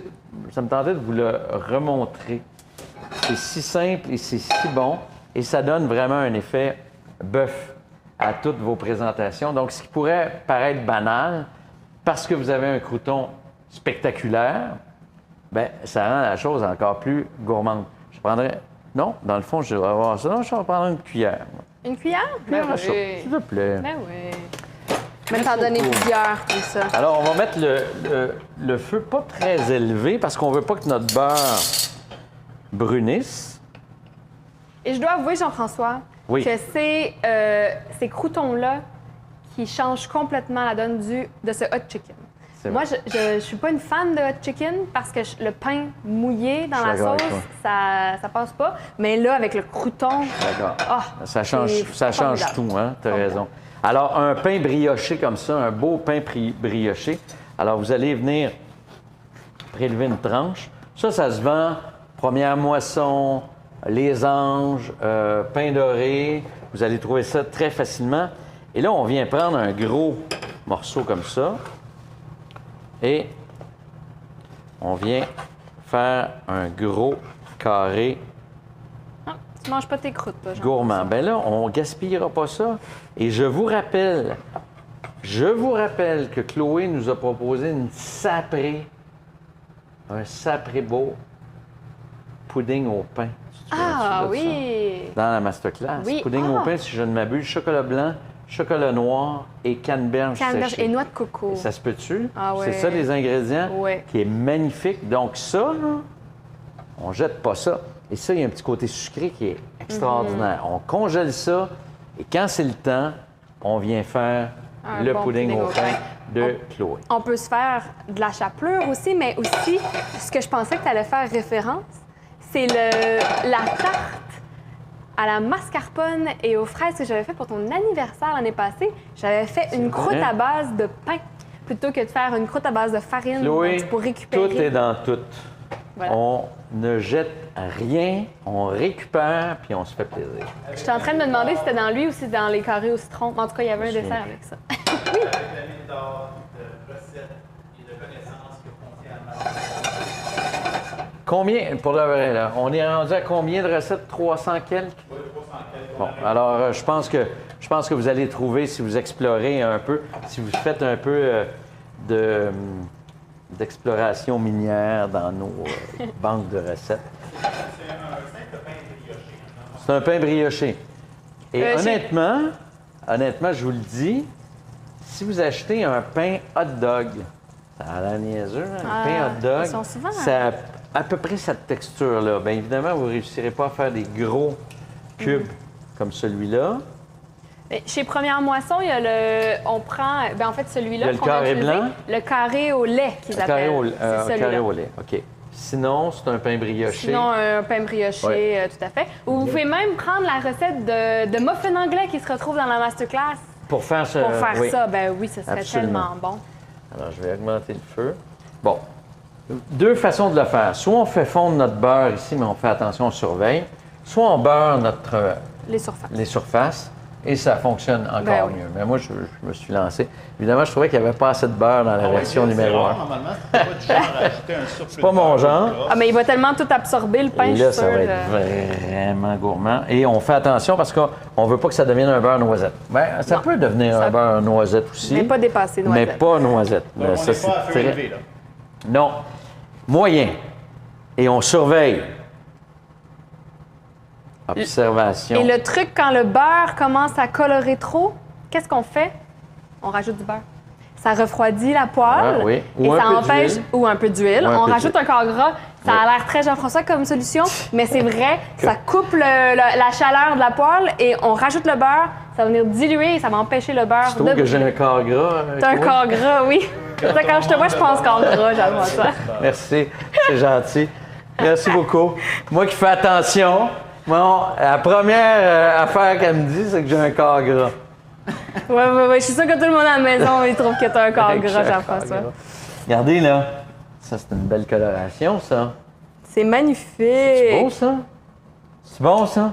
Speaker 1: ça me tentait de vous le remontrer. C'est si simple et c'est si bon. Et ça donne vraiment un effet bœuf à toutes vos présentations. Donc, ce qui pourrait paraître banal, parce que vous avez un croûton spectaculaire, bien, ça rend la chose encore plus gourmande. Je prendrais... Non, dans le fond, je vais avoir ça. Non, je vais prendre une cuillère.
Speaker 2: Une cuillère?
Speaker 1: Ben oui. S'il vous plaît.
Speaker 2: Ben oui. Même t'en donner plusieurs, tout ça.
Speaker 1: Alors, on va mettre le feu pas très élevé parce qu'on veut pas que notre beurre brunisse.
Speaker 2: Et je dois avouer, Jean-François,
Speaker 1: Oui.
Speaker 2: que c'est ces croûtons-là qui changent complètement la donne de ce hot chicken. Moi, je suis pas une fan de hot chicken parce que le pain mouillé dans la sauce, ça passe pas. Mais là, avec le crouton, ça
Speaker 1: change tout, hein? Tu as raison. Alors, un pain brioché comme ça, un beau pain brioché. Alors, vous allez venir prélever une tranche. Ça se vend, première moisson, les anges, pain doré. Vous allez trouver ça très facilement. Et là, on vient prendre un gros morceau comme ça. Et on vient faire un gros carré.
Speaker 2: Ah, tu manges pas tes croûtes, toi, Jean.
Speaker 1: Gourmand. Bien là, on ne gaspillera pas ça. Et je vous rappelle que Chloé nous a proposé un sapré beau pudding au pain.
Speaker 2: Ah oui!
Speaker 1: Dans la masterclass.
Speaker 2: Oui.
Speaker 1: Pudding au pain, si je ne m'abuse, chocolat blanc, chocolat noir et canneberge séchée.
Speaker 2: Et noix de coco.
Speaker 1: Et ça se peut-tu?
Speaker 2: Ah ouais.
Speaker 1: C'est ça les ingrédients
Speaker 2: Ouais.
Speaker 1: qui est magnifique. Donc ça, là, on jette pas ça. Et ça, il y a un petit côté sucré qui est extraordinaire. On congèle ça et quand c'est le temps, on vient faire le
Speaker 2: bon
Speaker 1: pudding au pain de Chloé.
Speaker 2: On peut se faire de la chapelure aussi, mais aussi, ce que je pensais que tu allais faire référence, c'est la tarte à la mascarpone et aux fraises que j'avais fait pour ton anniversaire l'année passée. J'avais fait une croûte à base de pain plutôt que de faire une croûte à base de farine.
Speaker 1: Chloé,
Speaker 2: pour récupérer.
Speaker 1: tout est dans tout.
Speaker 2: Voilà.
Speaker 1: On ne jette rien, on récupère, puis on se fait plaisir.
Speaker 2: J'étais en train de me demander si c'était dans lui ou si c'était dans les carrés au citron. En tout cas, il y avait un dessert avec ça.
Speaker 3: Oui. La mine d'or de recettes et de connaissances que contient la
Speaker 1: Combien, pour le vrai, là, on est rendu à combien de recettes? 300 quelques?
Speaker 3: Oui, 300 quelques.
Speaker 1: Bon, alors, je pense que vous allez trouver, si vous explorez un peu, si vous faites un peu d'exploration minière dans nos banques de recettes.
Speaker 3: C'est un simple pain brioché.
Speaker 1: C'est un pain brioché. Et
Speaker 2: J'ai-
Speaker 1: honnêtement, je vous le dis, si vous achetez un pain hot dog, ça a l'air niaiseux, hein, un pain hot dog,
Speaker 2: ils sont souvent-
Speaker 1: ça a à peu près cette texture-là. Bien évidemment, vous ne réussirez pas à faire des gros cubes comme celui-là.
Speaker 2: Mais chez Première Moisson, il y a le. On prend. Ben en fait, celui-là.
Speaker 1: Il y a le
Speaker 2: qu'on a
Speaker 1: carré
Speaker 2: utilisé,
Speaker 1: blanc.
Speaker 2: Le carré au lait qu'ils
Speaker 1: Un carré
Speaker 2: appellent.
Speaker 1: au,
Speaker 2: C'est
Speaker 1: un
Speaker 2: celui-là.
Speaker 1: carré au lait, OK. Sinon, c'est un pain brioché.
Speaker 2: Sinon, un pain brioché,
Speaker 1: Ouais.
Speaker 2: tout à fait. Ou vous pouvez même prendre la recette de muffin anglais qui se retrouve dans la masterclass.
Speaker 1: Pour faire ça.
Speaker 2: Pour faire
Speaker 1: oui.
Speaker 2: ça, ben oui, ce serait
Speaker 1: Absolument.
Speaker 2: tellement bon.
Speaker 1: Alors, je vais augmenter le feu. Bon. Deux façons de le faire. Soit on fait fondre notre beurre ici, mais on fait attention, on surveille. Soit on beurre
Speaker 2: Les surfaces.
Speaker 1: les surfaces et ça fonctionne encore
Speaker 2: Ben oui.
Speaker 1: mieux. Mais moi, je me suis lancé. Évidemment, je trouvais qu'il n'y avait pas assez de beurre dans la version numéro 1.
Speaker 3: Normalement, c'est pas du genre à ajouter un surplus.
Speaker 1: C'est pas mon genre.
Speaker 2: Ah, mais il va tellement tout absorber, le pain,
Speaker 1: Et
Speaker 2: je
Speaker 1: là,
Speaker 2: suis
Speaker 1: ça
Speaker 2: sûre.
Speaker 1: va être vraiment gourmand. Et on fait attention parce qu'on ne veut pas que ça devienne un beurre noisette. Bien, ça
Speaker 2: Non.
Speaker 1: peut devenir
Speaker 2: Ça-
Speaker 1: un beurre noisette aussi.
Speaker 2: Mais pas dépasser
Speaker 1: Mais
Speaker 2: noisette.
Speaker 1: pas noisette.
Speaker 3: Donc,
Speaker 1: Mais
Speaker 3: on
Speaker 1: ça,
Speaker 3: n'est pas à feu
Speaker 1: très-
Speaker 3: élevé, là.
Speaker 1: Non. Moyen. Et on surveille. Observation.
Speaker 2: Et le truc, quand le beurre commence à colorer trop, qu'est-ce qu'on fait? On rajoute du beurre. Ça refroidit la poêle
Speaker 1: Ah, oui.
Speaker 2: et
Speaker 1: Ou un
Speaker 2: ça
Speaker 1: peu
Speaker 2: empêche
Speaker 1: d'huile.
Speaker 2: ou un peu d'huile.
Speaker 1: Ou un
Speaker 2: On
Speaker 1: peu
Speaker 2: rajoute
Speaker 1: d'huile.
Speaker 2: un corps gras. Ça
Speaker 1: Oui.
Speaker 2: a l'air très Jean-François comme solution, mais c'est vrai, ça coupe la chaleur de la poêle et on rajoute le beurre. Ça va venir diluer et ça va empêcher le beurre
Speaker 1: Tu trouves que j'ai un corps gras?
Speaker 2: T'as un
Speaker 1: toi?
Speaker 2: corps gras, oui. Ça, quand je te vois, je pense corps gras, Jean-François.
Speaker 1: Merci, c'est gentil. Merci beaucoup. Moi qui fais attention, bon, la première affaire qu'elle me dit, c'est que j'ai un corps gras.
Speaker 2: Oui. Je suis sûre que tout le monde à la maison, il trouve que t'as un corps gras, Jean-François.
Speaker 1: Regardez là, ça c'est une belle coloration, ça.
Speaker 2: C'est magnifique.
Speaker 1: C'est beau ça? C'est bon ça?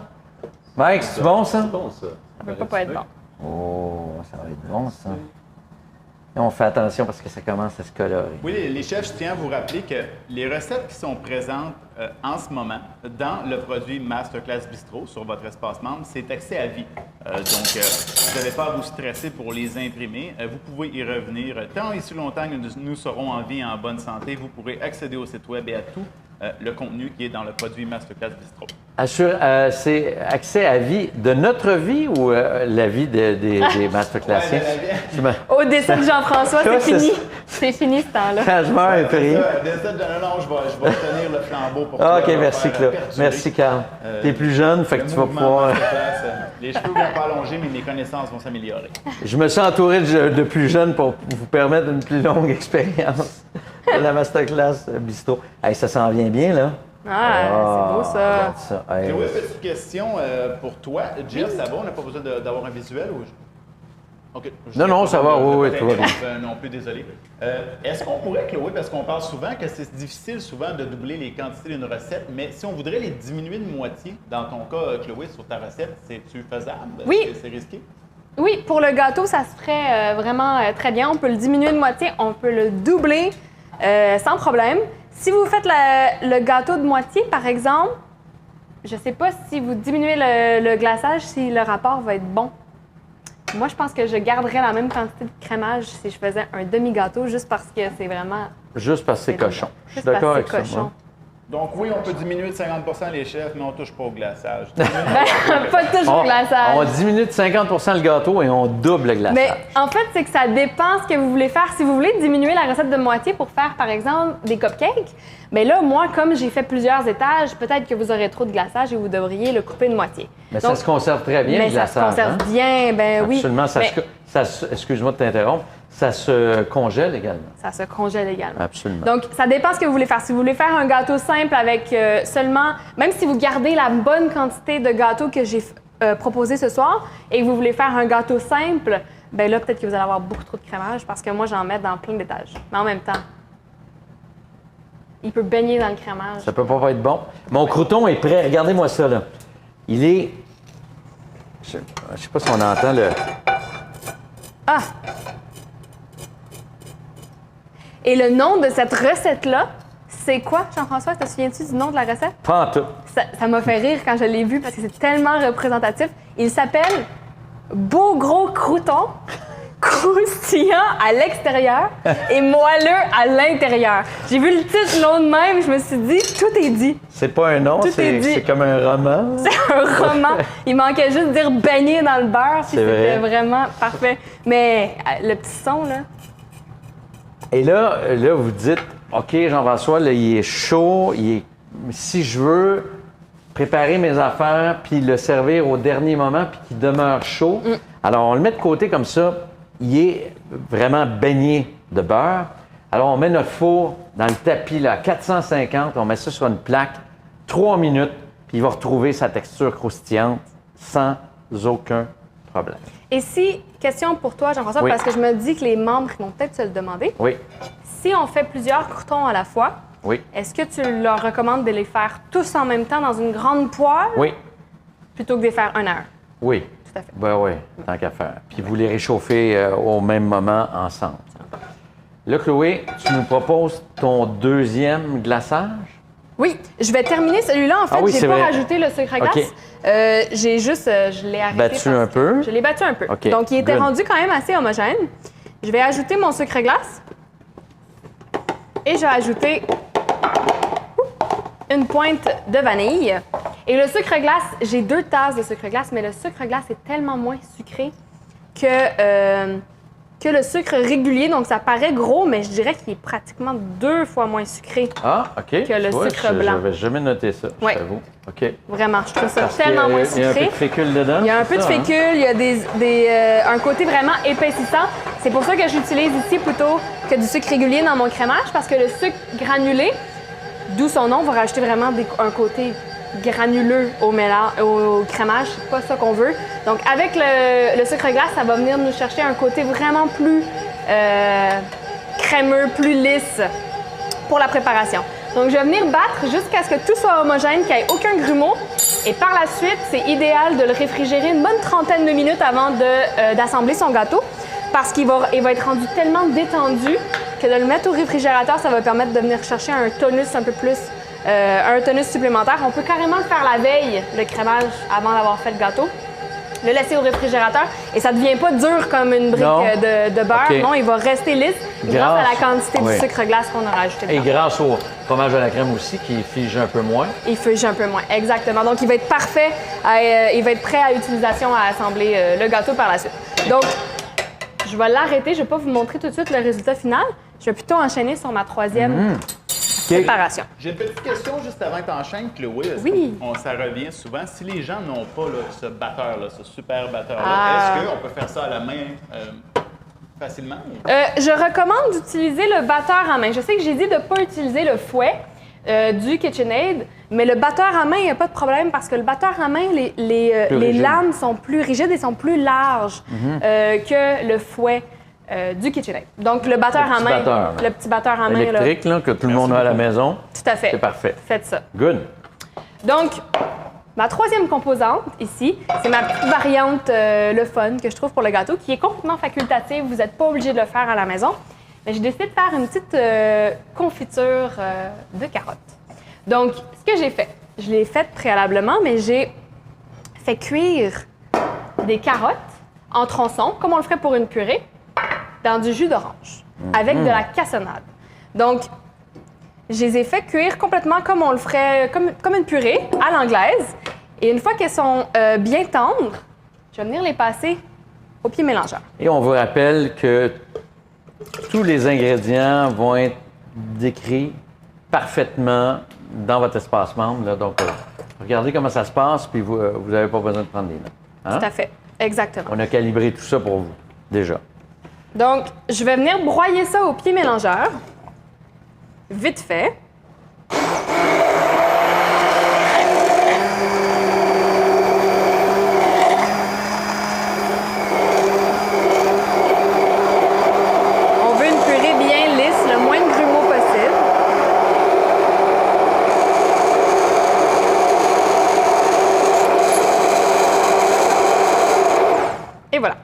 Speaker 1: Mike, c'est bon ça?
Speaker 5: Bon, ça.
Speaker 2: Ça peut pas être bon.
Speaker 1: Oh, ça va être bon ça. Et on fait attention parce que ça commence à se colorer.
Speaker 3: Oui, les chefs, je tiens à vous rappeler que les recettes qui sont présentes en ce moment dans le produit Masterclass Bistro sur votre espace membre, c'est accès à vie. Donc, vous n'avez pas à vous stresser pour les imprimer. Vous pouvez y revenir tant et si longtemps que nous serons en vie et en bonne santé. Vous pourrez accéder au site web et à tout le contenu qui est dans le produit Masterclass Bistro.
Speaker 1: C'est accès à vie de notre vie ou la vie des masterclassiens?
Speaker 2: Au décès de Jean-François,
Speaker 1: Toi,
Speaker 2: c'est
Speaker 1: c'est
Speaker 2: fini.
Speaker 1: ça.
Speaker 2: C'est fini ce temps-là.
Speaker 1: Quand je meurs, il peut rien.
Speaker 3: Non, je vais tenir le flambeau pour
Speaker 1: Ah,
Speaker 3: toi.
Speaker 1: OK, merci Claude. Merci Carl. T'es plus jeune, fait que tu vas pouvoir...
Speaker 3: Les cheveux vont pas allonger, mais mes connaissances vont s'améliorer.
Speaker 1: Je me suis entouré de plus jeunes pour vous permettre une plus longue expérience de la masterclass bistrot. Hey, ça s'en vient bien, là.
Speaker 2: Ah, c'est beau ça.
Speaker 1: Regarde ça. Hey,
Speaker 3: Oui, petite question pour toi. Jeff, ça va? On n'a pas besoin d'avoir un visuel? Ou... OK.
Speaker 1: Non, ça va. Oui, tout va bien.
Speaker 3: Non plus, désolé. Est-ce qu'on pourrait, Chloé, parce qu'on parle souvent que c'est difficile souvent de doubler les quantités d'une recette, mais si on voudrait les diminuer de moitié, dans ton cas, Chloé, sur ta recette, c'est-tu faisable?
Speaker 2: Oui.
Speaker 3: C'est risqué?
Speaker 2: Oui, pour le gâteau, ça se ferait vraiment très bien. On peut le diminuer de moitié, on peut le doubler sans problème. Si vous faites le gâteau de moitié, par exemple, je ne sais pas si vous diminuez le glaçage, si le rapport va être bon. Moi, je pense que je garderais la même quantité de crémage si je faisais un demi-gâteau, juste parce que c'est vraiment...
Speaker 1: Juste parce que c'est cochon. Je suis
Speaker 2: Juste parce
Speaker 1: d'accord
Speaker 2: que
Speaker 1: avec
Speaker 2: c'est
Speaker 1: ça.
Speaker 2: cochon.
Speaker 1: moi.
Speaker 3: Donc oui, on peut diminuer de 50 les chefs, mais on touche pas au glaçage.
Speaker 2: Pas toujours
Speaker 1: On
Speaker 2: glaçage.
Speaker 1: diminue de 50 le gâteau et on double le glaçage.
Speaker 2: Mais en fait, c'est que ça dépend ce que vous voulez faire. Si vous voulez diminuer la recette de moitié pour faire, par exemple, des cupcakes, bien là, moi, comme j'ai fait plusieurs étages, peut-être que vous aurez trop de glaçage et vous devriez le couper de moitié.
Speaker 1: Mais
Speaker 2: Donc,
Speaker 1: ça se conserve très bien,
Speaker 2: mais
Speaker 1: le
Speaker 2: ça se
Speaker 1: glaçage.
Speaker 2: conserve
Speaker 1: hein?
Speaker 2: bien, ben oui.
Speaker 1: Absolument.
Speaker 2: Mais
Speaker 1: Excuse-moi de t'interrompre. Ça se congèle également.
Speaker 2: ça se congèle également.
Speaker 1: Absolument.
Speaker 2: Donc, ça dépend ce que vous voulez faire. Si vous voulez faire un gâteau simple avec seulement, même si vous gardez la bonne quantité de gâteau que j'ai proposé ce soir et que vous voulez faire un gâteau simple, ben là, peut-être que vous allez avoir beaucoup trop de crémage parce que moi, j'en mets dans plein d'étages. Mais en même temps, il peut baigner dans le crémage.
Speaker 1: Ça peut pas être bon. Mon crouton est prêt. Regardez-moi ça, là. Il est... Je sais pas si on entend le...
Speaker 2: Ah! Et le nom de cette recette-là, c'est quoi, Jean-François? Te souviens-tu du nom de la recette?
Speaker 1: Pas en tout.
Speaker 2: Ça m'a fait rire quand je l'ai vu parce que c'est tellement représentatif. Il s'appelle Beau Gros Crouton. croustillant à l'extérieur et moelleux à l'intérieur. J'ai vu le titre long de même, je me suis dit, tout est dit.
Speaker 1: C'est pas un nom,
Speaker 2: Tout est dit.
Speaker 1: c'est comme un roman.
Speaker 2: C'est un roman. Il manquait juste de dire baigner dans le beurre, puis
Speaker 1: C'est vrai.
Speaker 2: c'était vraiment parfait. Mais le petit son, là,
Speaker 1: Et là, vous dites, OK, Jean-François, là, il est chaud, si je veux préparer mes affaires puis le servir au dernier moment puis qu'il demeure chaud, alors on le met de côté comme ça, il est vraiment baigné de beurre. Alors on met notre four dans le tapis là, à 450, on met ça sur une plaque, 3 minutes, puis il va retrouver sa texture croustillante sans aucun problème.
Speaker 2: Et si, question pour toi, Jean-François,
Speaker 1: Oui.
Speaker 2: parce que je me dis que les membres vont peut-être se le demander.
Speaker 1: Oui,
Speaker 2: Si on fait plusieurs croûtons à la fois,
Speaker 1: oui,
Speaker 2: est-ce que tu leur recommandes de les faire tous en même temps dans une grande poêle
Speaker 1: oui,
Speaker 2: plutôt que de les faire un heure?
Speaker 1: oui.
Speaker 2: Tout à fait.
Speaker 1: Ben oui, tant qu'à faire. Puis vous les réchauffez au même moment ensemble. Là, Chloé, tu nous proposes ton deuxième glaçage?
Speaker 2: Oui, je vais terminer celui-là. En fait,
Speaker 1: Ah oui,
Speaker 2: j'ai
Speaker 1: c'est
Speaker 2: pas
Speaker 1: vrai.
Speaker 2: rajouté le sucre à glace.
Speaker 1: OK.
Speaker 2: J'ai juste, je l'ai arrêté.
Speaker 1: Battu
Speaker 2: parce
Speaker 1: un peu.
Speaker 2: que Je l'ai battu un peu.
Speaker 1: OK,
Speaker 2: Donc, il était
Speaker 1: good.
Speaker 2: rendu quand même assez homogène. Je vais ajouter mon sucre glace. Et je vais ajouter une pointe de vanille. Et le sucre glace, j'ai 2 tasses de sucre glace, mais le sucre glace est tellement moins sucré que le sucre régulier. Donc, ça paraît gros, mais je dirais qu'il est pratiquement 2 fois moins sucré.
Speaker 1: Ah, OK.
Speaker 2: Que le
Speaker 1: Tu vois,
Speaker 2: sucre blanc.
Speaker 1: Je n'avais jamais noté ça,
Speaker 2: Ouais.
Speaker 1: je t'avoue. OK.
Speaker 2: Vraiment, je trouve ça
Speaker 1: Parce
Speaker 2: tellement
Speaker 1: qu'il y a-
Speaker 2: moins
Speaker 1: Il y a un peu
Speaker 2: sucré.
Speaker 1: de fécule dedans.
Speaker 2: Il y a un peu de
Speaker 1: c'est ça, hein?
Speaker 2: fécule, il y a un côté vraiment épaississant. C'est pour ça que j'utilise ici plutôt que du sucre régulier dans mon crémage, parce que le sucre granulé, d'où son nom, va rajouter vraiment un côté granuleux au crémage. C'est pas ça qu'on veut. Donc, avec le sucre glace, ça va venir nous chercher un côté vraiment plus crémeux, plus lisse pour la préparation. Donc, je vais venir battre jusqu'à ce que tout soit homogène, qu'il n'y ait aucun grumeau. Et par la suite, c'est idéal de le réfrigérer une bonne trentaine de minutes avant d'assembler son gâteau, parce qu'il va être rendu tellement détendu que de le mettre au réfrigérateur, ça va permettre de venir chercher un tonus un peu plus, un tonus supplémentaire. On peut carrément le faire la veille, le crémage, avant d'avoir fait le gâteau. Le laisser au réfrigérateur et ça ne devient pas dur comme une brique
Speaker 1: Non.
Speaker 2: de beurre.
Speaker 1: OK.
Speaker 2: Non, il va rester lisse grâce à la quantité
Speaker 1: Oui.
Speaker 2: du sucre glace qu'on a rajouté
Speaker 1: Et
Speaker 2: dedans.
Speaker 1: grâce au fromage à la crème aussi, qui fige un peu moins.
Speaker 2: Il fige un peu moins, exactement. Donc, il va être parfait, il va être prêt à utilisation à assembler le gâteau par la suite. Donc, je vais l'arrêter. Je ne vais pas vous montrer tout de suite le résultat final. Je vais plutôt enchaîner sur ma troisième préparation.
Speaker 3: J'ai une petite question juste avant que tu enchaînes, Chloé.
Speaker 2: Oui.
Speaker 3: Ça revient souvent. Si les gens n'ont pas là, ce batteur-là, ce super batteur-là,
Speaker 2: Ah.
Speaker 3: est-ce qu'on peut faire ça à la main facilement?
Speaker 2: Je recommande d'utiliser le batteur à main. Je sais que j'ai dit de ne pas utiliser le fouet du KitchenAid, mais le batteur à main, il n'y a pas de problème parce que le batteur à main, les
Speaker 1: rigide.
Speaker 2: lames sont plus rigides et sont plus larges que le fouet du KitchenAid. Donc, le batteur
Speaker 1: Le
Speaker 2: à
Speaker 1: petit
Speaker 2: main,
Speaker 1: batteur, là.
Speaker 2: le petit batteur à main, là,
Speaker 1: Électrique, là, que tout le monde a à la maison.
Speaker 2: tout à fait.
Speaker 1: C'est parfait.
Speaker 2: Faites ça.
Speaker 1: Good.
Speaker 2: Donc, ma troisième composante ici, c'est ma petite variante le fun que je trouve pour le gâteau, qui est complètement facultative. Vous n'êtes pas obligé de le faire à la maison. Mais j'ai décidé de faire une petite confiture de carottes. Donc, ce que j'ai fait, je l'ai faite préalablement, mais j'ai fait cuire des carottes en tronçons, comme on le ferait pour une purée, dans du jus d'orange, avec de la cassonade. Donc, je les ai fait cuire complètement comme on le ferait, comme une purée à l'anglaise. Et une fois qu'elles sont bien tendres, je vais venir les passer au pied mélangeur.
Speaker 1: Et on vous rappelle que tous les ingrédients vont être décrits parfaitement dans votre espace membre. Là. Donc, regardez comment ça se passe, puis vous n'avez pas besoin de prendre des notes. Hein?
Speaker 2: Tout à fait, exactement.
Speaker 1: On a calibré tout ça pour vous, déjà.
Speaker 2: Donc, je vais venir broyer ça au pied mélangeur, vite fait. On veut une purée bien lisse, le moins de grumeaux possible. Et voilà.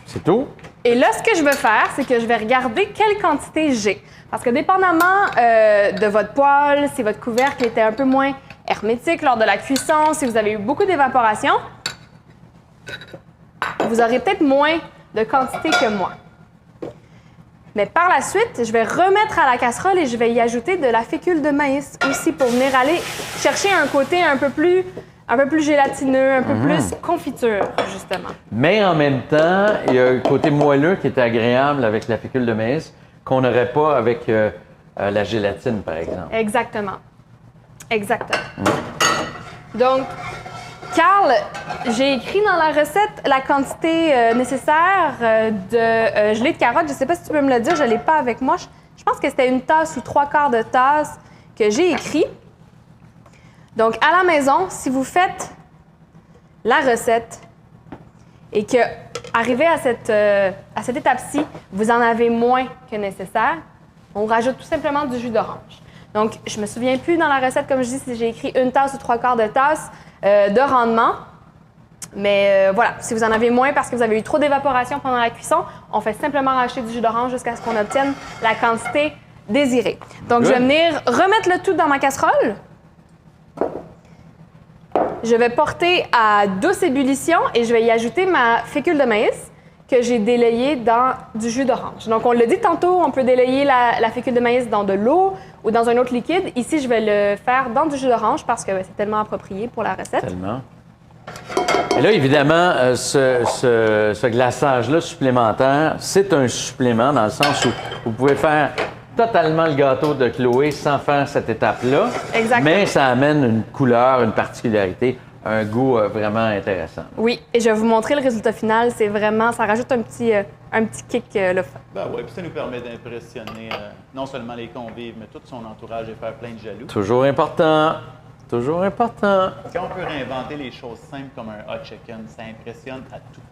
Speaker 1: C'est tout?
Speaker 2: Et là, ce que je vais faire, c'est que je vais regarder quelle quantité j'ai. Parce que dépendamment de votre poêle, si votre couvercle était un peu moins hermétique lors de la cuisson, si vous avez eu beaucoup d'évaporation, vous aurez peut-être moins de quantité que moi. Mais par la suite, je vais remettre à la casserole et je vais y ajouter de la fécule de maïs aussi pour venir aller chercher un côté un peu plus gélatineux, un peu plus confiture, justement.
Speaker 1: Mais en même temps, il y a un côté moelleux qui est agréable avec la fécule de maïs qu'on n'aurait pas avec la gélatine, par exemple.
Speaker 2: Exactement. Exactement. Donc, Carl, j'ai écrit dans la recette la quantité nécessaire de gelée de carottes. Je ne sais pas si tu peux me le dire, je ne l'ai pas avec moi. Je pense que c'était 1 tasse ou 3/4 de tasse que j'ai écrit. Donc, à la maison, si vous faites la recette et que, arrivé à cette étape-ci, vous en avez moins que nécessaire, on rajoute tout simplement du jus d'orange. Donc, je ne me souviens plus dans la recette, comme je dis, si j'ai écrit 1 tasse ou 3/4 de tasse de rendement. Mais voilà, si vous en avez moins parce que vous avez eu trop d'évaporation pendant la cuisson, on fait simplement rajouter du jus d'orange jusqu'à ce qu'on obtienne la quantité désirée. Donc, je vais venir remettre le tout dans ma casserole. Je vais porter à douce ébullition et je vais y ajouter ma fécule de maïs que j'ai délayée dans du jus d'orange. Donc, on l'a dit tantôt, on peut délayer la fécule de maïs dans de l'eau ou dans un autre liquide. Ici, je vais le faire dans du jus d'orange parce que c'est tellement approprié pour la recette.
Speaker 1: Tellement. Et là, évidemment, ce glaçage-là supplémentaire, c'est un supplément dans le sens où vous pouvez faire totalement le gâteau de Chloé sans faire cette étape-là.
Speaker 2: Exactement.
Speaker 1: Mais ça amène une couleur, une particularité, un goût vraiment intéressant.
Speaker 2: Oui, et je vais vous montrer le résultat final. C'est vraiment, ça rajoute un petit kick le fun.
Speaker 3: Ben oui, puis ça nous permet d'impressionner non seulement les convives, mais tout son entourage et faire plein de jaloux.
Speaker 1: Toujours important. Toujours important.
Speaker 3: Quand on peut réinventer les choses simples comme un hot chicken, ça impressionne à tout.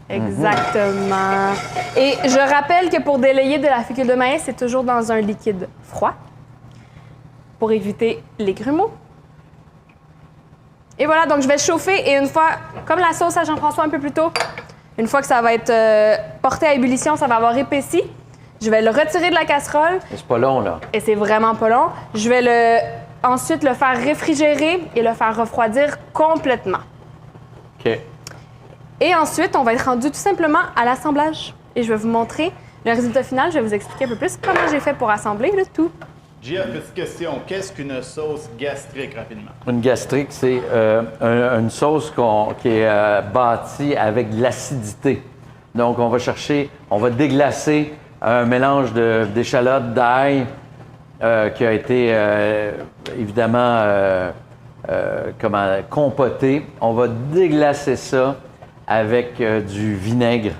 Speaker 2: Exactement. Et je rappelle que pour délayer de la fécule de maïs, c'est toujours dans un liquide froid pour éviter les grumeaux. Et voilà, donc je vais chauffer et une fois, comme la sauce à Jean-François un peu plus tôt, une fois que ça va être porté à ébullition, ça va avoir épaissi, je vais le retirer de la casserole.
Speaker 1: Et c'est pas long, là.
Speaker 2: Et c'est vraiment pas long. Je vais ensuite le faire réfrigérer et le faire refroidir complètement.
Speaker 1: OK.
Speaker 2: Et ensuite, on va être rendu tout simplement à l'assemblage. Et je vais vous montrer le résultat final. Je vais vous expliquer un peu plus comment j'ai fait pour assembler le tout.
Speaker 3: Gia, petite question. Qu'est-ce qu'une sauce gastrique, rapidement?
Speaker 1: Une gastrique, c'est une sauce qui est bâtie avec de l'acidité. Donc, on va déglacer un mélange d'échalotes, d'ail, qui a été évidemment compoté. On va déglacer ça avec du vinaigre,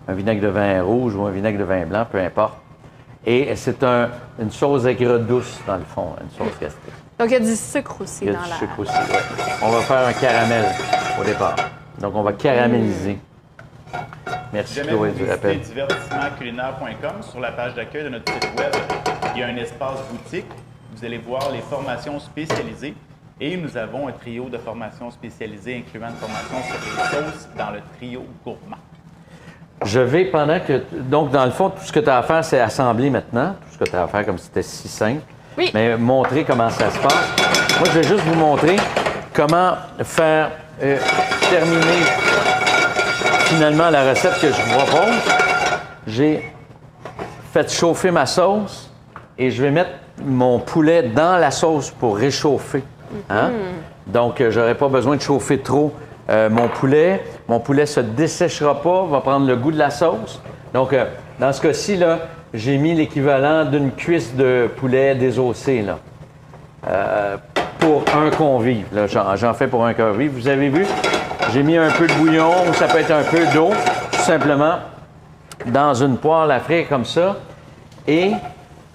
Speaker 1: un vinaigre de vin rouge ou un vinaigre de vin blanc, peu importe. Et c'est une sauce aigre douce, dans le fond, une sauce gastrique.
Speaker 2: Donc, il y a du sucre aussi
Speaker 1: Il y a du sucre aussi, oui. On va faire un caramel au départ. Donc, on va caraméliser. Merci,
Speaker 3: Si jamais
Speaker 1: Chloé,
Speaker 3: vous
Speaker 1: du
Speaker 3: visitez
Speaker 1: rappel.
Speaker 3: divertissementculinaire.com, sur la page d'accueil de notre site web, il y a un espace boutique. Vous allez voir les formations spécialisées. Et nous avons un trio de formations spécialisées, incluant une formation sur les sauces dans le trio gourmand.
Speaker 1: Je vais pendant que... Donc, dans le fond, tout ce que tu as à faire, c'est assembler maintenant. Tout ce que tu as à faire, comme si c'était si simple.
Speaker 2: Oui.
Speaker 1: Mais montrer comment ça se passe. Moi, je vais juste vous montrer comment faire terminer finalement la recette que je vous propose. J'ai fait chauffer ma sauce et je vais mettre mon poulet dans la sauce pour réchauffer. Hein? Donc, j'aurais pas besoin de chauffer trop mon poulet. Mon poulet se desséchera pas, va prendre le goût de la sauce. Donc, dans ce cas-ci, là, j'ai mis l'équivalent d'une cuisse de poulet désossé, là, pour un convive. Là, j'en fais pour un convive. Vous avez vu, j'ai mis un peu de bouillon ou ça peut être un peu d'eau, tout simplement, dans une poêle à frire comme ça. Et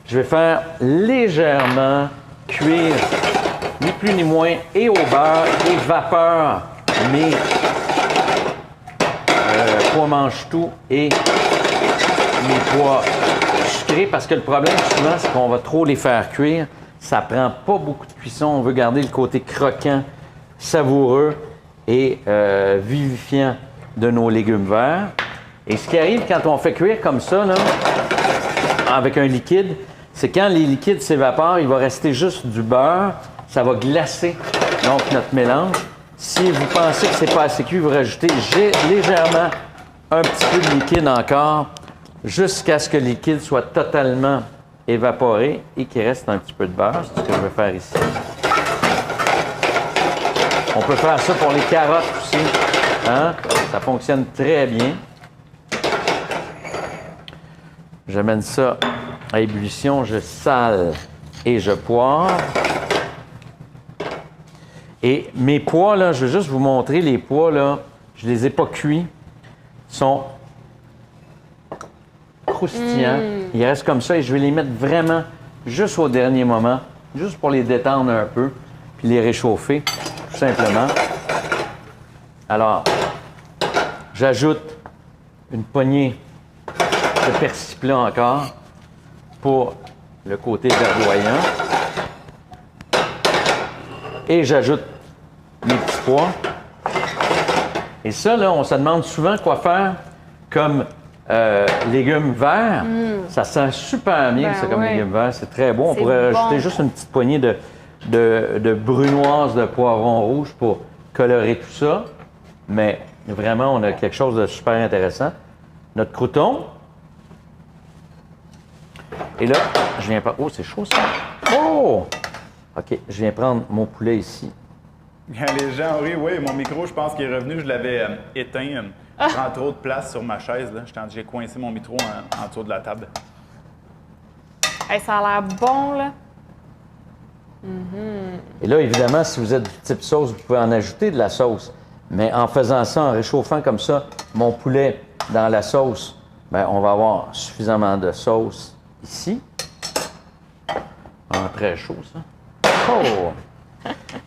Speaker 1: je vais faire légèrement cuire, ni plus ni moins, et au beurre et vapeur, mes pois mange-tout et mes pois sucrés. Parce que le problème, souvent, c'est qu'on va trop les faire cuire. Ça prend pas beaucoup de cuisson. On veut garder le côté croquant, savoureux et vivifiant de nos légumes verts. Et ce qui arrive quand on fait cuire comme ça, là, avec un liquide, c'est quand les liquides s'évaporent, il va rester juste du beurre. Ça va glacer donc notre mélange. Si vous pensez que c'est pas assez cuit, vous rajoutez légèrement un petit peu de liquide encore jusqu'à ce que le liquide soit totalement évaporé et qu'il reste un petit peu de beurre. C'est ce que je vais faire ici. On peut faire ça pour les carottes aussi. Hein? Ça fonctionne très bien. J'amène ça à ébullition, je sale et je poivre. Et mes pois, là, je vais juste vous montrer les pois, là, je les ai pas cuits. Ils sont croustillants. Ils restent comme ça et je vais les mettre vraiment juste au dernier moment, juste pour les détendre un peu, puis les réchauffer, tout simplement. Alors, j'ajoute une poignée de persil plat encore pour le côté verdoyant. Et j'ajoute mes petits pois. Et ça, là, on se demande souvent quoi faire comme légumes verts. Ça sent super bien,
Speaker 2: Ben
Speaker 1: ça, comme
Speaker 2: ouais.
Speaker 1: légumes verts. C'est très bon. On
Speaker 2: C'est
Speaker 1: pourrait
Speaker 2: bon.
Speaker 1: rajouter juste une petite poignée de brunoise de poivron rouge pour colorer tout ça. Mais vraiment, on a quelque chose de super intéressant. Notre crouton. Et là, je viens prendre... Oh, c'est chaud, ça. Oh! OK, je viens prendre mon poulet ici.
Speaker 3: Les gens, oui, mon micro, je pense qu'il est revenu. Je l'avais éteint. Je prends trop de place sur ma chaise. Là. J'ai coincé mon micro en dessous de la table.
Speaker 2: Hey, ça a l'air bon, là.
Speaker 1: Et là, évidemment, si vous êtes du type sauce, vous pouvez en ajouter de la sauce. Mais en faisant ça, en réchauffant comme ça mon poulet dans la sauce, bien, on va avoir suffisamment de sauce ici. Ah, très chaud, ça. Oh!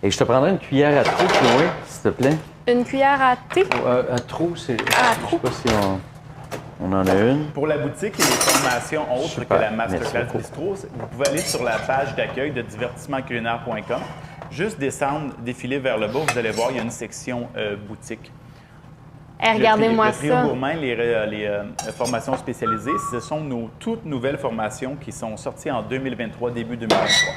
Speaker 1: Et je te prendrai une cuillère à trou, Chloé, s'il te plaît.
Speaker 2: Une cuillère à thé.
Speaker 1: À trou, c'est...
Speaker 2: À
Speaker 1: Je sais
Speaker 2: trou.
Speaker 1: pas si on en a une.
Speaker 3: Pour la boutique et les formations autres
Speaker 1: Super.
Speaker 3: que la Masterclass
Speaker 1: Merci beaucoup.
Speaker 3: Bistro, vous pouvez aller sur la page d'accueil de divertissementculinaire.com. Juste descendre, défiler vers le bas, vous allez voir, il y a une section boutique.
Speaker 2: Hey, regardez-moi
Speaker 3: Le trio
Speaker 2: ça.
Speaker 3: gourmand, les formations spécialisées, ce sont nos toutes nouvelles formations qui sont sorties en 2023, début 2023.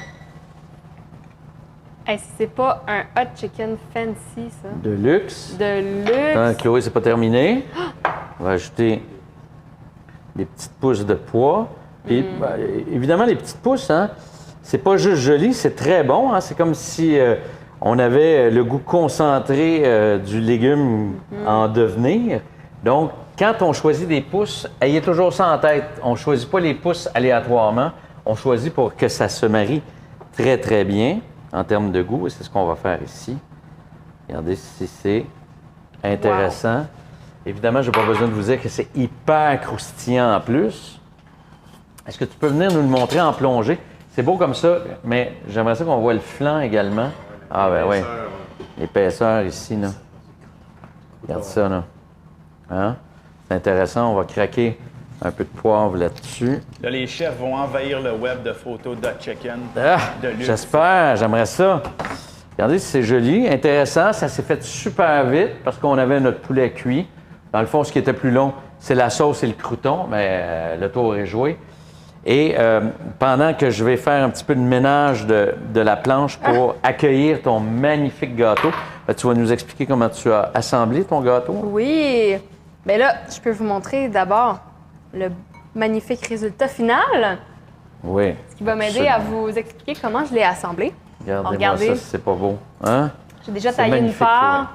Speaker 2: Hey, si c'est pas un hot chicken fancy, ça.
Speaker 1: De luxe.
Speaker 2: De luxe.
Speaker 1: Attends, Chloé, c'est pas terminé. On va ajouter des petites pousses de pois. Puis, ben, évidemment, les petites pousses, hein, c'est pas juste joli, c'est très bon. Hein. C'est comme si on avait le goût concentré du légume en devenir. Donc, quand on choisit des pousses, ayez toujours ça en tête. On ne choisit pas les pousses aléatoirement. On choisit pour que ça se marie très, très bien en termes de goût. Et c'est ce qu'on va faire ici. Regardez si c'est intéressant. Évidemment, je n'ai pas besoin de vous dire que c'est hyper croustillant en plus. Est-ce que tu peux venir nous le montrer en plongée? C'est beau comme ça, mais j'aimerais ça qu'on voit le flanc également. Ah ben oui, l'épaisseur ici, là. Regarde ça, là. Hein? C'est intéressant, on va craquer un peu de poivre là-dessus.
Speaker 3: Là, les chefs vont envahir le web de photos de chicken
Speaker 1: Ah,
Speaker 3: de luxe.
Speaker 1: j'espère, j'aimerais ça. Regardez, c'est joli, intéressant. Ça s'est fait super vite parce qu'on avait notre poulet cuit. Dans le fond, ce qui était plus long, c'est la sauce et le crouton, mais le tour est joué. Et pendant que je vais faire un petit peu de ménage de la planche pour accueillir ton magnifique gâteau, ben, tu vas nous expliquer comment tu as assemblé ton gâteau.
Speaker 2: Oui. Bien là, je peux vous montrer d'abord le magnifique résultat final,
Speaker 1: Oui.
Speaker 2: ce qui va m'aider à vous expliquer comment je l'ai assemblé.
Speaker 1: Regardez-moi
Speaker 2: Regardez.
Speaker 1: ça, si c'est pas beau. Hein?
Speaker 2: J'ai déjà
Speaker 1: C'est
Speaker 2: taillé une
Speaker 1: magnifique,
Speaker 2: part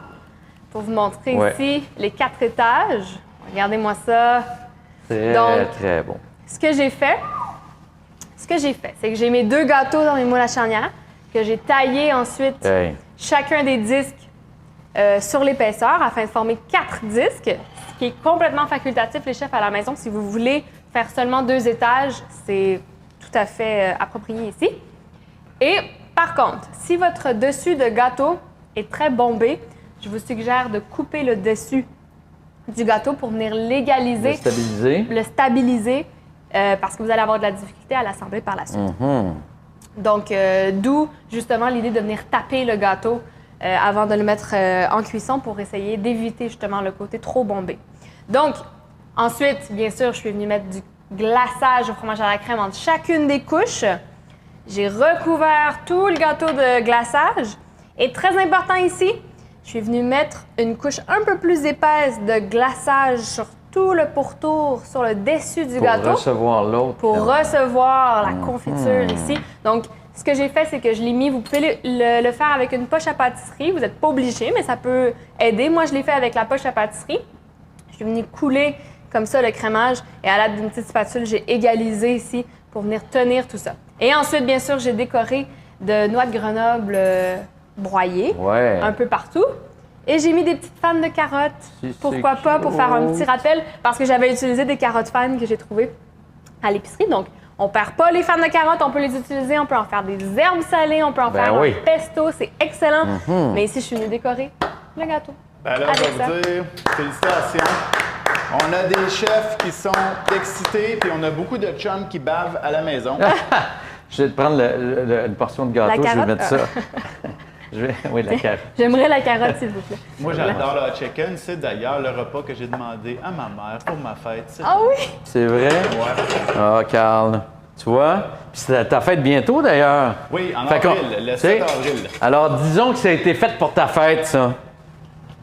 Speaker 2: pour vous montrer
Speaker 1: Ouais.
Speaker 2: ici les 4 étages. Regardez-moi ça.
Speaker 1: Très,
Speaker 2: Donc,
Speaker 1: très bon.
Speaker 2: Ce que j'ai fait, c'est que j'ai mes 2 gâteaux dans mes moules à charnière, que j'ai taillé ensuite
Speaker 1: Hey.
Speaker 2: chacun des disques sur l'épaisseur afin de former 4 disques, ce qui est complètement facultatif, les chefs à la maison. Si vous voulez faire seulement 2 étages, c'est tout à fait approprié ici. Et par contre, si votre dessus de gâteau est très bombé, je vous suggère de couper le dessus du gâteau pour venir légaliser,
Speaker 1: Stabilisé.
Speaker 2: le stabiliser, parce que vous allez avoir de la difficulté à l'assembler par la suite. Donc, d'où justement l'idée de venir taper le gâteau avant de le mettre en cuisson pour essayer d'éviter justement le côté trop bombé. Donc, ensuite, bien sûr, je suis venue mettre du glaçage au fromage à la crème entre chacune des couches. J'ai recouvert tout le gâteau de glaçage. Et très important ici, je suis venue mettre une couche un peu plus épaisse de glaçage sur tout le pourtour sur le dessus du
Speaker 1: Pour
Speaker 2: gâteau
Speaker 1: recevoir l'autre.
Speaker 2: pour recevoir la confiture ici. Donc, ce que j'ai fait, c'est que je l'ai mis. Vous pouvez le faire avec une poche à pâtisserie. Vous n'êtes pas obligé, mais ça peut aider. Moi, je l'ai fait avec la poche à pâtisserie. Je suis venue couler comme ça le crémage et à l'aide d'une petite spatule, j'ai égalisé ici pour venir tenir tout ça. Et ensuite, bien sûr, j'ai décoré de noix de Grenoble broyées un peu partout. Et j'ai mis des petites fans de carottes. Pourquoi pas, pour faire un petit rappel, parce que j'avais utilisé des carottes fans que j'ai trouvées à l'épicerie. Donc, on perd pas les fans de carottes, on peut les utiliser, on peut en faire des herbes salées, on peut en faire un pesto, c'est excellent. Mais ici, je suis venue décorer le gâteau.
Speaker 3: Ben là, je vais vous dire, félicitations. On a des chefs qui sont excités, puis on a beaucoup de chums qui bavent à la maison.
Speaker 1: Je vais te prendre une portion de gâteau, je vais mettre ça. Oui, la carotte.
Speaker 2: J'aimerais la carotte, s'il vous plaît.
Speaker 3: Moi, j'adore le hot chicken. C'est d'ailleurs le repas que j'ai demandé à ma mère pour ma fête.
Speaker 2: Ah oui?
Speaker 1: C'est vrai?
Speaker 3: Ouais.
Speaker 1: Ah, Carl. Tu vois? Puis c'est ta fête bientôt, d'ailleurs.
Speaker 3: Oui, en avril, le 7 avril.
Speaker 1: Alors, disons que ça a été fait pour ta fête, ça.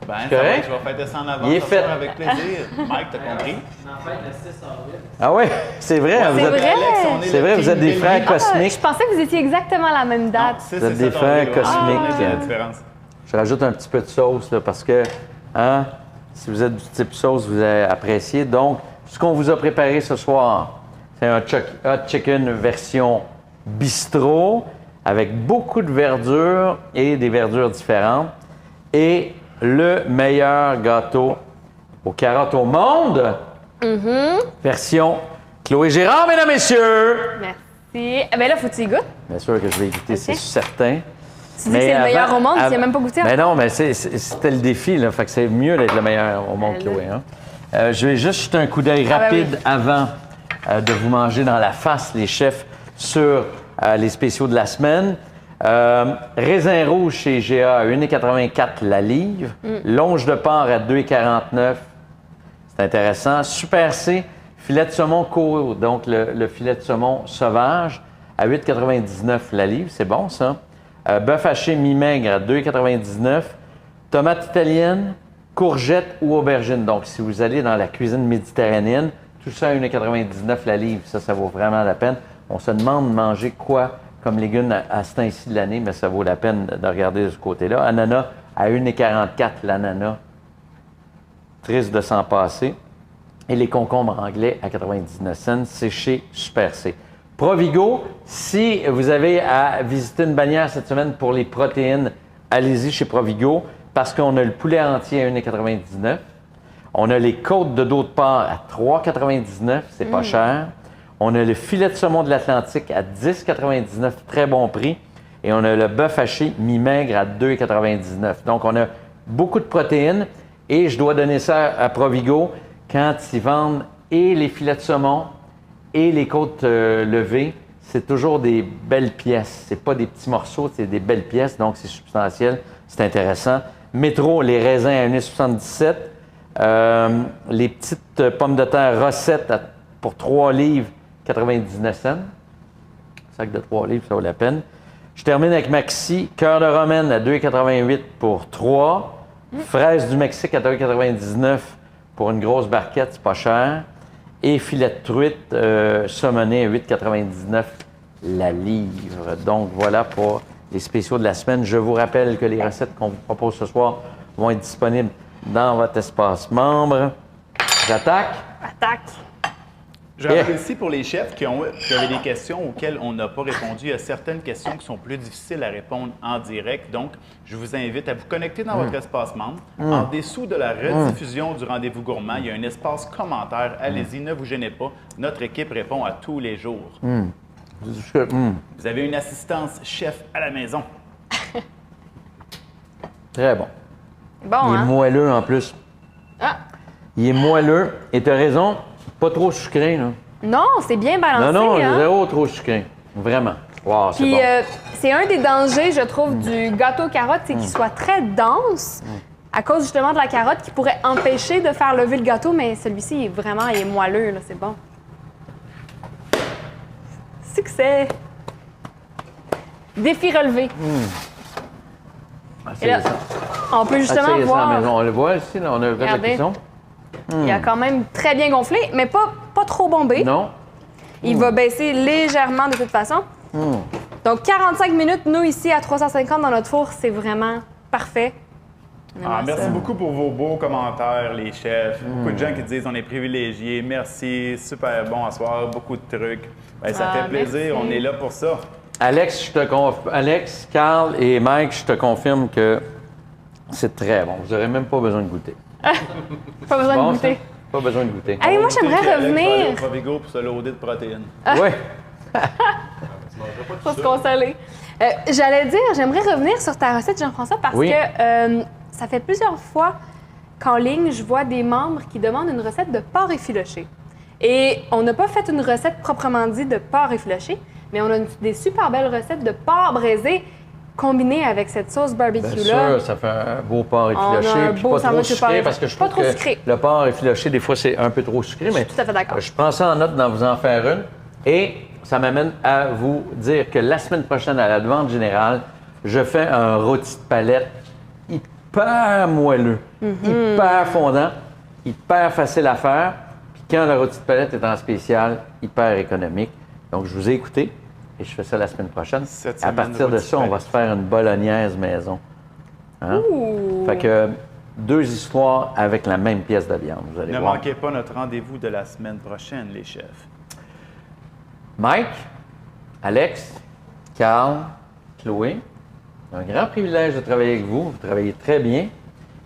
Speaker 3: Ben, ça va, je vais fêter ça en avance.
Speaker 1: Il est fait.
Speaker 3: Avec plaisir. Mike, t'as compris?
Speaker 4: En fait, le 6 avril.
Speaker 1: Ah oui? C'est vrai.
Speaker 2: C'est vrai.
Speaker 1: C'est vrai, vous êtes des frères cosmiques.
Speaker 2: Je pensais que vous étiez exactement à la même date.
Speaker 1: Vous êtes des frères cosmiques.
Speaker 3: C'est la différence.
Speaker 1: Je rajoute un petit peu de sauce, là, parce que, hein, si vous êtes du type sauce, vous allez apprécier. Donc, ce qu'on vous a préparé ce soir, c'est un hot chicken version bistrot, avec beaucoup de verdure et des verdures différentes. Et le meilleur gâteau aux carottes au monde, version Chloé Gérard, mesdames, messieurs!
Speaker 2: Merci. Eh bien là, faut que tu y goûtes.
Speaker 1: Bien sûr que je vais y goûter, c'est certain.
Speaker 2: Tu dis que c'est le meilleur au monde, tu n'y as même pas goûté.
Speaker 1: Mais non, mais c'était le défi, là. Fait que c'est mieux d'être le meilleur au monde, Chloé. Hein? Je vais juste jeter un coup d'œil rapide avant de vous manger dans la face, les chefs, sur les spéciaux de la semaine. Raisin rouge chez GA à 1,84 la livre. Longe de porc à 2,49. C'est intéressant. Super C, filet de saumon court, donc le filet de saumon sauvage à 8,99 la livre. C'est bon, ça. Bœuf haché mi-maigre à 2,99. Tomate italienne, courgette ou aubergine. Donc, si vous allez dans la cuisine méditerranéenne, tout ça à 1,99 la livre. Ça vaut vraiment la peine. On se demande de manger quoi comme légumes à ce temps-ci de l'année, mais ça vaut la peine de regarder de ce côté-là. Ananas à 1,44 l'ananas. Triste de s'en passer. Et les concombres anglais à 99 cents. C'est chez Super C. Provigo, si vous avez à visiter une bannière cette semaine pour les protéines, allez-y chez Provigo parce qu'on a le poulet entier à 1,99 $. On a les côtes de dos de porc à 3,99 $, c'est pas cher. On a le filet de saumon de l'Atlantique à 10,99 $, très bon prix. Et on a le bœuf haché mi-maigre à 2,99 $. Donc, on a beaucoup de protéines et je dois donner ça à Provigo quand ils vendent et les filets de saumon et les côtes levées. C'est toujours des belles pièces. C'est pas des petits morceaux, c'est des belles pièces, donc c'est substantiel, c'est intéressant. Métro, les raisins à 1,77 $. Les petites pommes de terre Rosette pour 3 livres, 99 cents. Sac de 3 livres, ça vaut la peine. Je termine avec Maxi, cœur de romaine à 2,88 $ pour 3. Fraises du Mexique à 2,99 $ pour une grosse barquette, c'est pas cher. Et filet de truite saumonné à 8,99 $ la livre. Donc voilà pour les spéciaux de la semaine. Je vous rappelle que les recettes qu'on vous propose ce soir vont être disponibles dans votre espace membre. J'attaque.
Speaker 2: Attaque.
Speaker 3: J'apprécie pour les chefs qui avaient des questions auxquelles on n'a pas répondu. Il y a certaines questions qui sont plus difficiles à répondre en direct. Donc, je vous invite à vous connecter dans votre espace membre. En dessous de la rediffusion du rendez-vous gourmand, il y a un espace commentaire. Allez-y, ne vous gênez pas. Notre équipe répond à tous les jours. Vous avez une assistance chef à la maison.
Speaker 1: Très bon.
Speaker 2: Bon,
Speaker 1: Il est moelleux en plus.
Speaker 2: Ah.
Speaker 1: Il est moelleux. Et tu as raison, pas trop sucré, là.
Speaker 2: Non, c'est bien balancé.
Speaker 1: Non,
Speaker 2: hein?
Speaker 1: zéro trop sucré. Vraiment. Wow, c'est
Speaker 2: Puis,
Speaker 1: bon.
Speaker 2: c'est un des dangers, je trouve, du gâteau carotte, c'est qu'il soit très dense à cause justement de la carotte qui pourrait empêcher de faire lever le gâteau, mais celui-ci, il est moelleux, là, c'est bon. Succès! Défi relevé. Et là, on peut justement
Speaker 1: Essayez ça à
Speaker 2: voir...
Speaker 1: la maison. On le voit ici, là, on a fait la
Speaker 2: Regardez.
Speaker 1: cuisson.
Speaker 2: Il a quand même très bien gonflé, mais pas trop bombé.
Speaker 1: Non?
Speaker 2: Il va baisser légèrement de toute façon. Donc, 45 minutes, nous, ici, à 350 dans notre four, c'est vraiment parfait.
Speaker 3: Merci beaucoup pour vos beaux commentaires, les chefs. Beaucoup de gens qui disent on est privilégiés. Merci, super bon à soir, beaucoup de trucs. Ben, ça fait plaisir,
Speaker 2: merci.
Speaker 3: on est là pour ça.
Speaker 1: Alex, Carl et Mike, je te confirme que c'est très bon. Vous n'aurez même pas besoin de goûter.
Speaker 2: Pas besoin
Speaker 1: Bon,
Speaker 2: de goûter.
Speaker 1: ça? Pas besoin de goûter.
Speaker 2: Hey, moi,
Speaker 3: On va
Speaker 2: j'aimerais
Speaker 3: goûter, puis Alex va aller
Speaker 2: revenir.
Speaker 3: au Provigo pour se loader de protéines.
Speaker 1: Oui.
Speaker 2: Faut se consoler. J'allais dire, j'aimerais revenir sur ta recette, Jean-François, parce
Speaker 1: Oui.
Speaker 2: que ça fait plusieurs fois qu'en ligne, je vois des membres qui demandent une recette de porc effiloché. Et on n'a pas fait une recette proprement dit de porc effiloché, mais on a des super belles recettes de porc braisé combinées avec cette sauce
Speaker 1: Bien
Speaker 2: barbecue-là.
Speaker 1: sûr, ça fait un beau porc
Speaker 2: On a
Speaker 1: effiloché,
Speaker 2: un
Speaker 1: puis
Speaker 2: beau
Speaker 1: pas trop
Speaker 2: sandwich de porc
Speaker 1: sucré, parce que je
Speaker 2: pas
Speaker 1: trouve
Speaker 2: trop
Speaker 1: que
Speaker 2: sucré.
Speaker 1: le porc effiloché, des fois, c'est un peu trop sucré, mais
Speaker 2: Tout à fait d'accord.
Speaker 1: je prends ça en note d'en vous en faire une. Et ça m'amène à vous dire que la semaine prochaine, à la demande générale, je fais un rôti de palette hyper moelleux, hyper fondant, hyper facile à faire. Puis quand le rôti de palette est en spécial, hyper économique. Donc, je vous ai écouté et je fais ça la semaine prochaine.
Speaker 3: Cette
Speaker 1: À
Speaker 3: semaine,
Speaker 1: partir de
Speaker 3: rôti de
Speaker 1: ça, on va
Speaker 3: palette.
Speaker 1: se faire une bolognaise maison. Hein?
Speaker 2: Ouh.
Speaker 1: Fait que 2 histoires avec la même pièce de viande, vous allez
Speaker 3: Ne
Speaker 1: voir.
Speaker 3: manquez pas notre rendez-vous de la semaine prochaine, les chefs.
Speaker 1: Mike, Alex, Carl, Chloé, un grand privilège de travailler avec vous. Vous travaillez très bien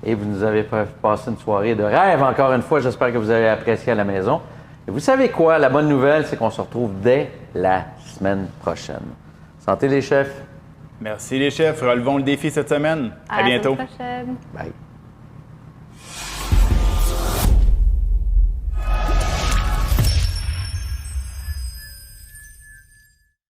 Speaker 1: et vous nous avez passé une soirée de rêve. Encore une fois, j'espère que vous avez apprécié à la maison. Et vous savez quoi? La bonne nouvelle, c'est qu'on se retrouve dès la semaine prochaine. Santé les chefs.
Speaker 3: Merci les chefs, relevons le défi cette semaine. À
Speaker 2: la
Speaker 3: bientôt.
Speaker 2: semaine prochaine.
Speaker 1: Bye.